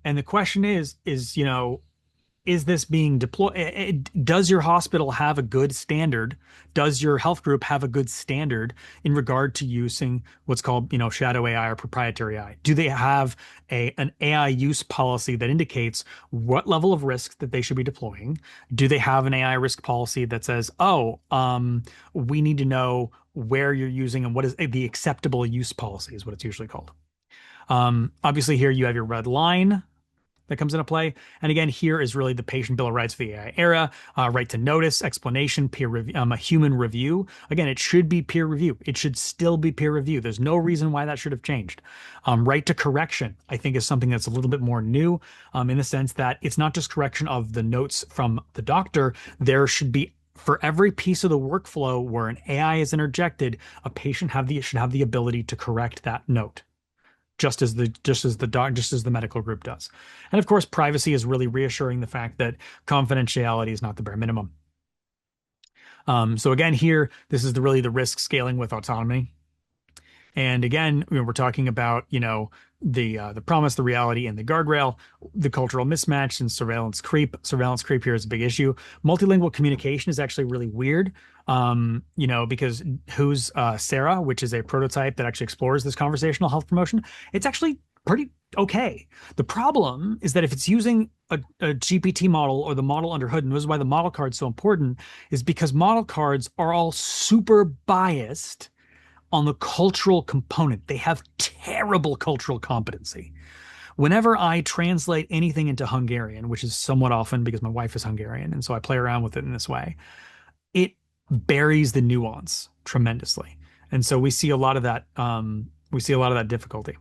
And the question is this being deployed? Does your hospital have a good standard? Does your health group have a good standard in regard to using what's called, shadow AI or proprietary AI? Do they have an AI use policy that indicates what level of risk that they should be deploying? Do they have an AI risk policy that says, we need to know where you're using and what is the acceptable use policy is what it's usually called. Obviously here you have your red line that comes into play. And again, here is really the patient bill of rights for the AI era, right to notice, explanation, peer review, a human review. Again, it should be peer review. It should still be peer review. There's no reason why that should have changed. Right to correction, I think, is something that's a little bit more new, in the sense that it's not just correction of the notes from the doctor. There should be, for every piece of the workflow where an AI is interjected, a patient should have the ability to correct that note, just as the medical group does. And of course, privacy is really reassuring the fact that confidentiality is not the bare minimum. So again, here, this is really the risk scaling with autonomy. And again, we're talking about, the promise, the reality, and the guardrail, the cultural mismatch and surveillance creep. Surveillance creep here is a big issue. Multilingual communication is actually really weird, because who's Sarah, which is a prototype that actually explores this conversational health promotion. It's actually pretty okay. The problem is that if it's using a GPT model or the model under hood, and this is why the model card's so important, is because model cards are all super biased on the cultural component. They have terrible cultural competency. Whenever I translate anything into Hungarian, which is somewhat often because my wife is Hungarian, and so I play around with it in this way, it buries the nuance tremendously. And so we see a lot of that. We see a lot of that difficulty.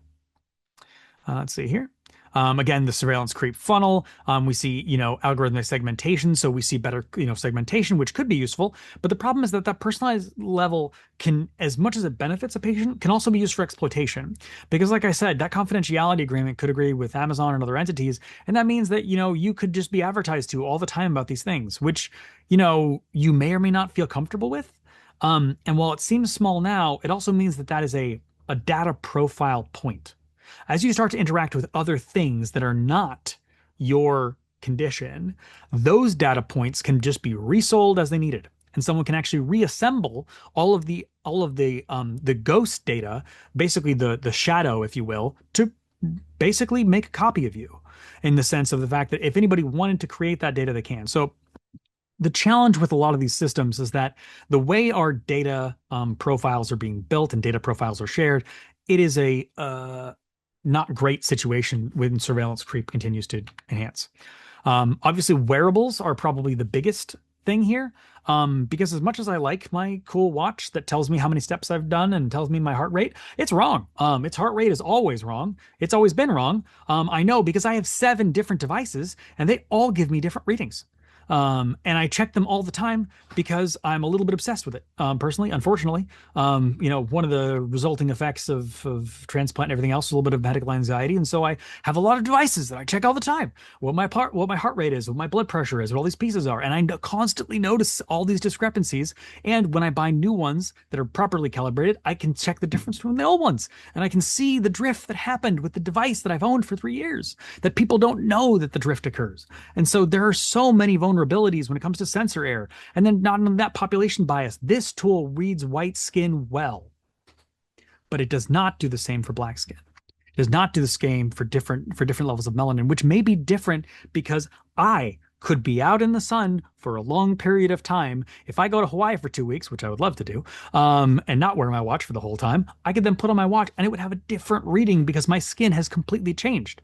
Let's see here. Again, the surveillance creep funnel. We see, algorithmic segmentation. So we see better, segmentation, which could be useful. But the problem is that that personalized level can, as much as it benefits a patient, can also be used for exploitation. Because, like I said, that confidentiality agreement could agree with Amazon and other entities, and that means that, you could just be advertised to all the time about these things, which, you may or may not feel comfortable with. And while it seems small now, it also means that that is a data profile point. As you start to interact with other things that are not your condition, those data points can just be resold as they needed. And someone can actually reassemble all of the ghost data, basically the shadow, if you will, to basically make a copy of you, in the sense of the fact that if anybody wanted to create that data, they can. So the challenge with a lot of these systems is that the way our data profiles are being built and data profiles are shared, it is a not great situation when surveillance creep continues to enhance. Obviously, wearables are probably the biggest thing here. Because as much as I like my cool watch that tells me how many steps I've done and tells me my heart rate, it's wrong. Its heart rate is always wrong. It's always been wrong. I know because I have 7 different devices and they all give me different readings. And I check them all the time because I'm a little bit obsessed with it, personally, unfortunately. One of the resulting effects of transplant and everything else is a little bit of medical anxiety. And so I have a lot of devices that I check all the time. What my heart rate is, what my blood pressure is, what all these pieces are. And I constantly notice all these discrepancies. And when I buy new ones that are properly calibrated, I can check the difference between the old ones. And I can see the drift that happened with the device that I've owned for 3 years, that people don't know that the drift occurs. And so there are so many vulnerabilities when it comes to sensor error. And then not only that, population bias. This tool reads white skin well, but it does not do the same for black skin. It does not do the same for different levels of melanin, which may be different because I could be out in the sun for a long period of time. If I go to Hawaii for 2 weeks, which I would love to do, and not wear my watch for the whole time, I could then put on my watch and it would have a different reading because my skin has completely changed.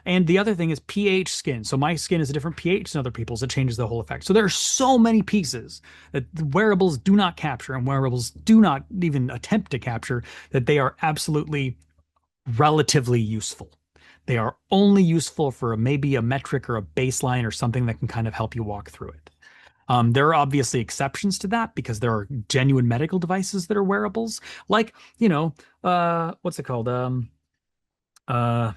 And the other thing is pH skin. So my skin is a different pH than other people's. It changes the whole effect. So there are so many pieces that wearables do not capture and wearables do not even attempt to capture, that they are absolutely relatively useful. They are only useful for maybe a metric or a baseline or something that can kind of help you walk through it. There are obviously exceptions to that because there are genuine medical devices that are wearables, like, what's it called? Uh,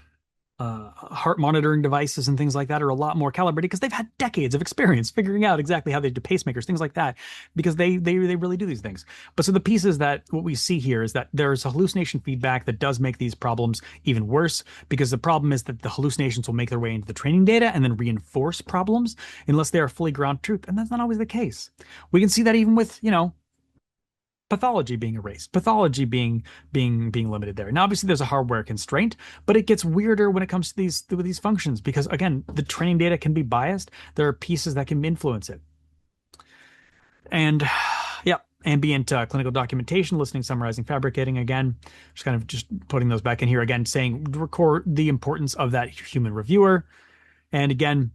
Heart monitoring devices and things like that are a lot more calibrated because they've had decades of experience figuring out exactly how they do pacemakers, things like that, because they really do these things. But so the piece is that what we see here is that there's a hallucination feedback that does make these problems even worse, because the problem is that the hallucinations will make their way into the training data and then reinforce problems unless they are fully ground truth, and that's not always the case. We can see that even with, pathology being erased, pathology being limited there. Now, obviously, there's a hardware constraint, but it gets weirder when it comes to these functions because, again, the training data can be biased. There are pieces that can influence it, and yeah, ambient clinical documentation, listening, summarizing, fabricating. Again, just putting those back in here again, saying record the importance of that human reviewer, and again,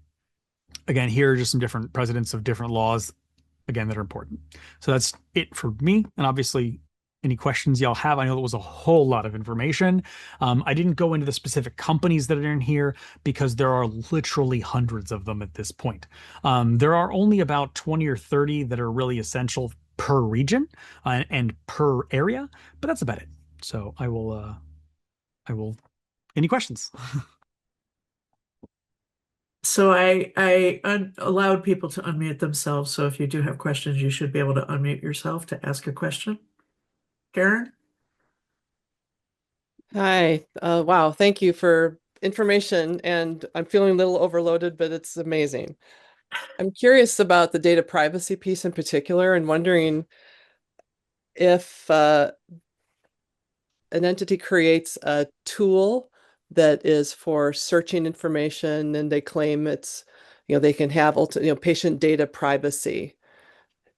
here are just some different precedents of different laws again that are important. So that's it for me. And obviously, any questions y'all have, I know that was a whole lot of information. I didn't go into the specific companies that are in here because there are literally hundreds of them at this point. There are only about 20 or 30 that are really essential per region and per area, but that's about it. So I will, any questions? So I allowed people to unmute themselves. So if you do have questions, you should be able to unmute yourself to ask a question. Karen? Hi. Wow. Thank you for information. And I'm feeling a little overloaded, but it's amazing. I'm curious about the data privacy piece in particular and wondering if an entity creates a tool that is for searching information and they claim it's, they can have patient data privacy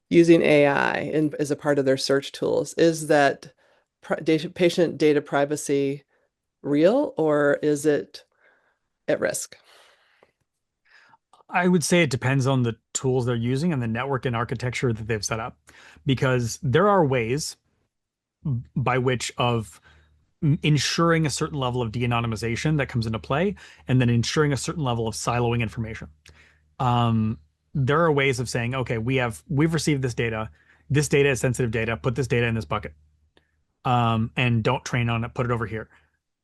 using AI as a part of their search tools. Is that patient data privacy real, or is it at risk? I would say it depends on the tools they're using and the network and architecture that they've set up, because there are ways by which of ensuring a certain level of de-anonymization that comes into play, and then ensuring a certain level of siloing information. Um, there are ways of saying, okay, we've received this data. This data is sensitive data. Put this data in this bucket, and don't train on it. Put it over here.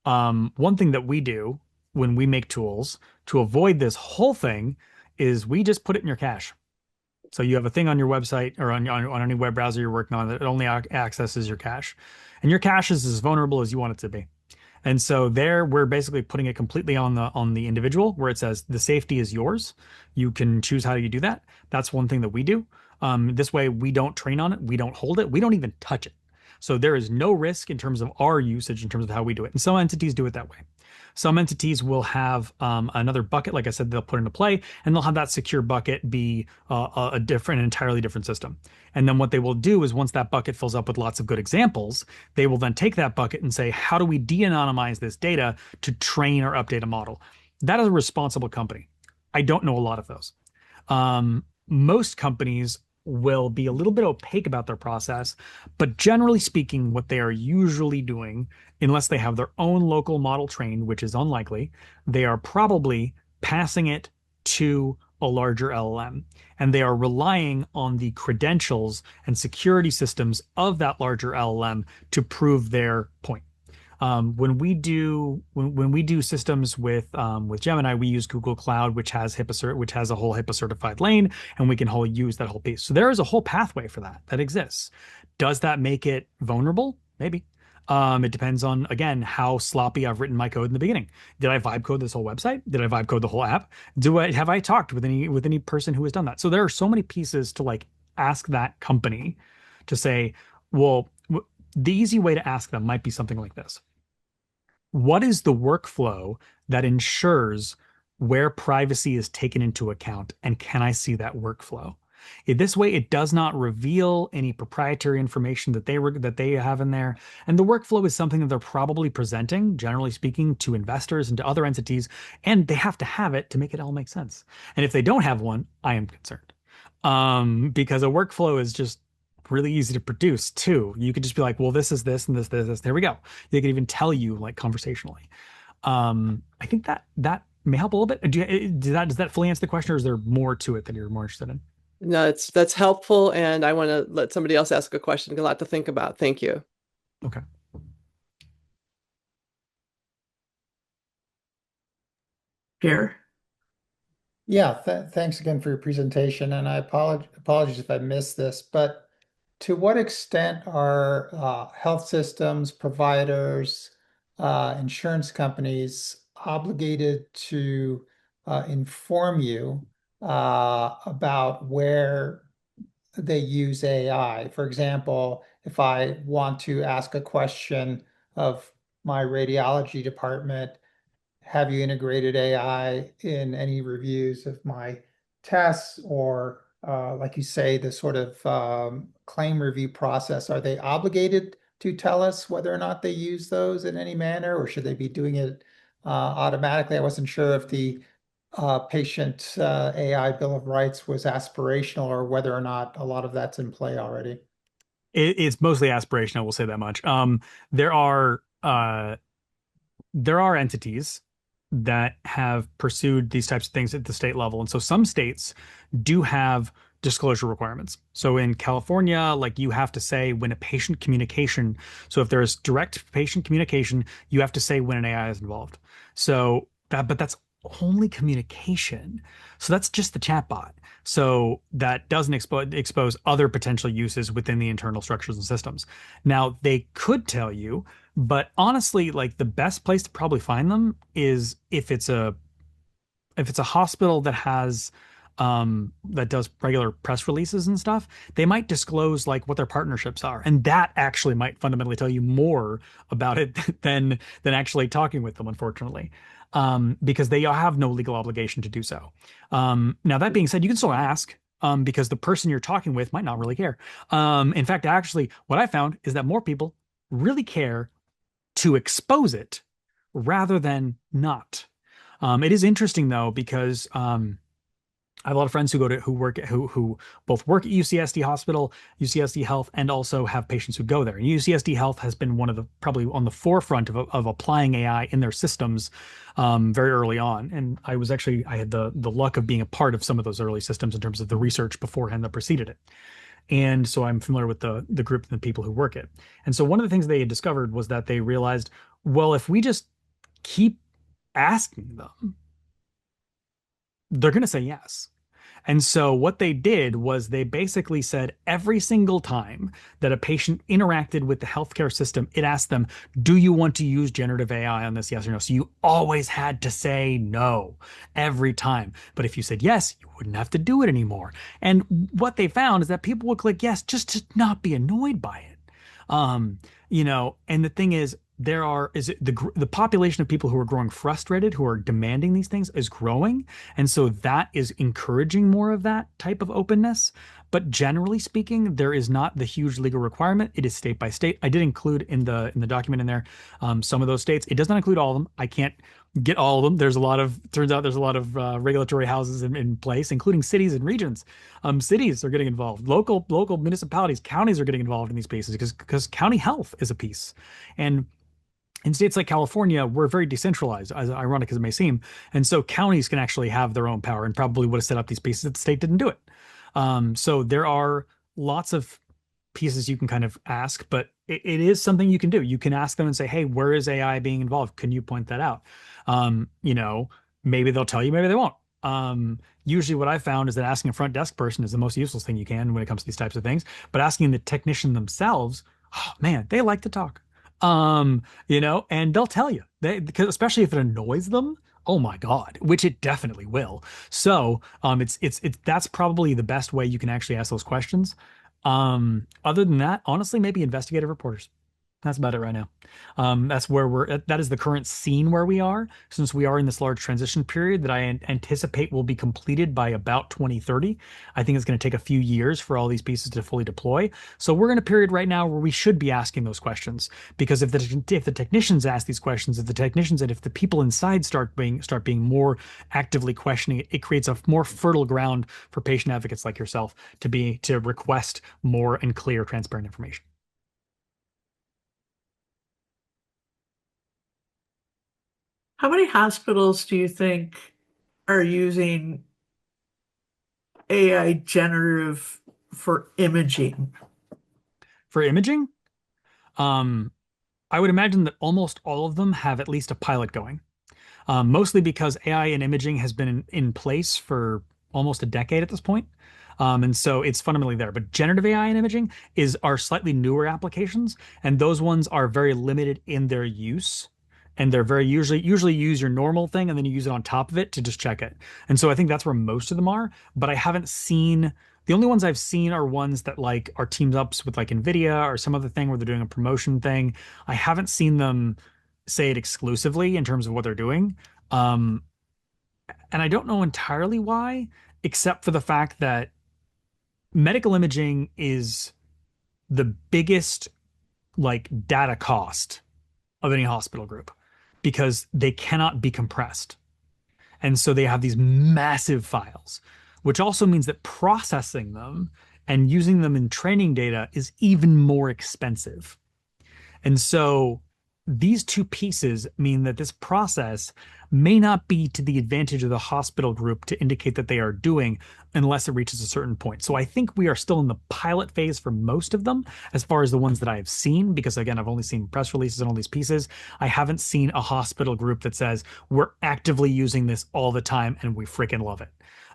One thing that we do when we make tools to avoid this whole thing is we just put it in your cache. So you have a thing on your website or on any web browser you're working on that only accesses your cache, and your cache is as vulnerable as you want it to be. And so there, we're basically putting it completely on the individual, where it says the safety is yours. You can choose how you do that. That's one thing that we do. This way, we don't train on it, we don't hold it, we don't even touch it. So there is no risk in terms of our usage, in terms of how we do it. And some entities do it that way. Some entities will have another bucket, like I said, they'll put into play, and they'll have that secure bucket be a different, entirely different system. And then what they will do is once that bucket fills up with lots of good examples, they will then take that bucket and say, how do we de-anonymize this data to train or update a model? That is a responsible company. I don't know a lot of those. Most companies will be a little bit opaque about their process, but generally speaking, what they are usually doing, unless they have their own local model trained, which is unlikely, they are probably passing it to a larger LLM, and they are relying on the credentials and security systems of that larger LLM to prove their point. When we do systems with Gemini, we use Google Cloud, which has which has a whole HIPAA certified lane, and we can use that whole piece. So there is a whole pathway for that exists. Does that make it vulnerable? Maybe. It depends on, again, how sloppy I've written my code in the beginning. Did I vibe code this whole website? Did I vibe code the whole app? Have I talked with any person who has done that? So there are so many pieces to like ask that company to say, well, the easy way to ask them might be something like this. What is the workflow that ensures where privacy is taken into account, and can I see that workflow? This way, it does not reveal any proprietary information that they have in there. And the workflow is something that they're probably presenting, generally speaking, to investors and to other entities, and they have to have it to make it all make sense. And if they don't have one, I am concerned. Because a workflow is just really easy to produce too. You could just be like, well, this is this and this. There we go. They could even tell you like conversationally. I think that may help a little bit. Does that fully answer the question, or is there more to it that you're more interested in? No, that's helpful, and I want to let somebody else ask a question. A lot to think about. Thank you. Okay. Here. Yeah, thanks again for your presentation, and I apologies if I missed this, but to what extent are health systems, providers, insurance companies obligated to inform you about where they use AI? For example, if I want to ask a question of my radiology department, have you integrated AI in any reviews of my tests, or like you say, the sort of claim review process? Are they obligated to tell us whether or not they use those in any manner, or should they be doing it automatically? I wasn't sure if the patient AI Bill of Rights was aspirational, or whether or not a lot of that's in play already. It's mostly aspirational, we'll say that much. There are entities that have pursued these types of things at the state level. And so some states do have disclosure requirements. So in California, like you have to say when a patient communication, so if there's direct patient communication, you have to say when an AI is involved. But that's only communication. So that's just the chatbot. So that doesn't expose other potential uses within the internal structures and systems. Now, they could tell you, but honestly, like the best place to probably find them is if it's a hospital that has that does regular press releases and stuff. They might disclose like what their partnerships are, and that actually might fundamentally tell you more about it than actually talking with them, unfortunately. Because they have no legal obligation to do so. Now, that being said, you can still ask, because the person you're talking with might not really care. In fact, actually, what I found is that more people really care to expose it rather than not. It is interesting though, because I have a lot of friends who both work at UCSD Hospital, UCSD Health, and also have patients who go there. And UCSD Health has been one of the probably on the forefront of applying AI in their systems very early on. And I had the luck of being a part of some of those early systems in terms of the research beforehand that preceded it. And so I'm familiar with the group and the people who work it. And so one of the things they had discovered was that they realized, well, if we just keep asking them, they're going to say yes. And so what they did was they basically said every single time that a patient interacted with the healthcare system, it asked them, do you want to use generative AI on this? Yes or no. So you always had to say no every time. But if you said yes, you wouldn't have to do it anymore. And what they found is that people would click yes just to not be annoyed by it. And the thing is, the population of people who are growing frustrated, who are demanding these things, is growing, and so that is encouraging more of that type of openness. But generally speaking, there is not the huge legal requirement. It is state by state. I did include in the document in there some of those states. It does not include all of them. I can't get all of them. Turns out there's a lot of regulatory houses in place, including cities and regions. Cities are getting involved. Local municipalities, counties are getting involved in these pieces because county health is a piece. And in states like California, we're very decentralized, as ironic as it may seem. And so counties can actually have their own power and probably would have set up these pieces if the state didn't do it. So there are lots of pieces you can kind of ask, but it is something you can do. You can ask them and say, hey, where is AI being involved? Can you point that out? Maybe they'll tell you, maybe they won't. Usually what I found is that asking a front desk person is the most useless thing you can when it comes to these types of things. But asking the technician themselves, oh man, they like to talk. And they'll tell you because especially if it annoys them, oh my God, which it definitely will. So, it's that's probably the best way you can actually ask those questions. Other than that, honestly, maybe investigative reporters. That's about it right now. That's where that is the current scene where we are, since we are in this large transition period that I anticipate will be completed by about 2030. I think it's going to take a few years for all these pieces to fully deploy. So we're in a period right now where we should be asking those questions, because if the technicians ask these questions, if the people inside start being more actively questioning it, it creates a more fertile ground for patient advocates like yourself to request more and clear, transparent information. How many hospitals do you think are using AI generative for imaging? For imaging, um, I would imagine that almost all of them have at least a pilot going. Mostly because AI in imaging has been in place for almost a decade at this point. And so it's fundamentally there. But generative AI in imaging are slightly newer applications, and those ones are very limited in their use. And they're very usually use your normal thing and then you use it on top of it to just check it. And so I think that's where most of them are. But I haven't seen the only ones I've seen are ones that like are teamed ups with like Nvidia or some other thing where they're doing a promotion thing. I haven't seen them say it exclusively in terms of what they're doing. Um, and I don't know entirely why, except for the fact that medical imaging is the biggest like data cost of any hospital group because they cannot be compressed. And so they have these massive files, which also means that processing them and using them in training data is even more expensive. And so these two pieces mean that this process may not be to the advantage of the hospital group to indicate that they are doing unless it reaches a certain point. So I think we are still in the pilot phase for most of them, as far as the ones that I have seen, because again, I've only seen press releases and all these pieces. I haven't seen a hospital group that says we're actively using this all the time and we freaking love it.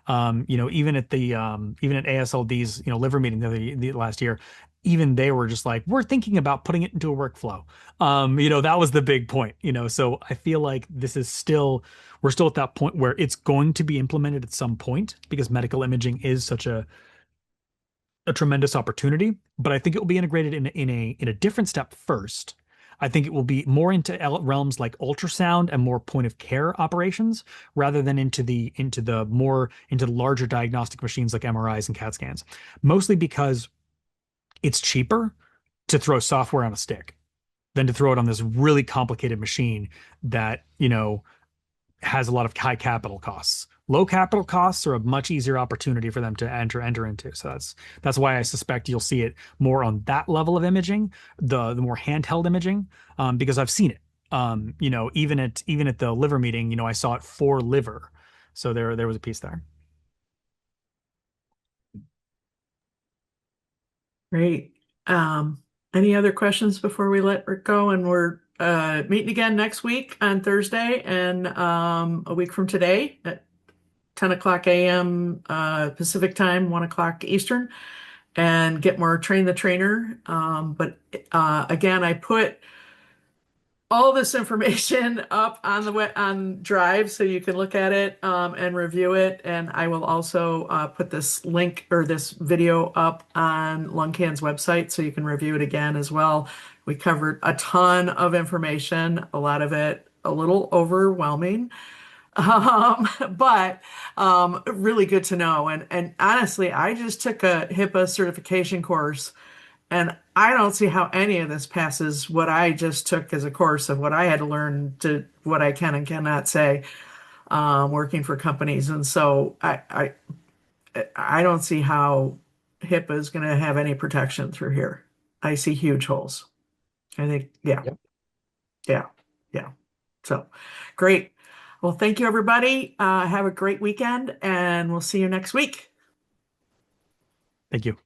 Even at ASLD's, liver meeting the last year, even they were just like, we're thinking about putting it into a workflow. That was the big point, so I feel like we're still at that point where it's going to be implemented at some point because medical imaging is such a tremendous opportunity, but I think it will be integrated in a different step first. I think it will be more into realms like ultrasound and more point of care operations rather than into the larger diagnostic machines like MRIs and CAT scans, mostly because it's cheaper to throw software on a stick. than to throw it on this really complicated machine that, has a lot of high capital costs. Low capital costs are a much easier opportunity for them to enter into. So that's why I suspect you'll see it more on that level of imaging, the more handheld imaging, because I've seen it. Even at the liver meeting, I saw it for liver. So there was a piece there. Great. Any other questions before we let Rick go? And we're meeting again next week on Thursday and a week from today at 10 o'clock a.m. Pacific time, 1 o'clock Eastern, and get more Train the Trainer. But again, I put all this information up on on Drive so you can look at it and review it. And I will also put this link or this video up on LungCan's website so you can review it again as well. We covered a ton of information, a lot of it a little overwhelming, but really good to know. And honestly, I just took a HIPAA certification course, and I don't see how any of this passes what I just took as a course of what I had to learn to what I can and cannot say working for companies. And so I don't see how HIPAA is going to have any protection through here. I see huge holes. I think, yeah, Yep. yeah, yeah. So great. Well, thank you, everybody. Have a great weekend, and we'll see you next week. Thank you.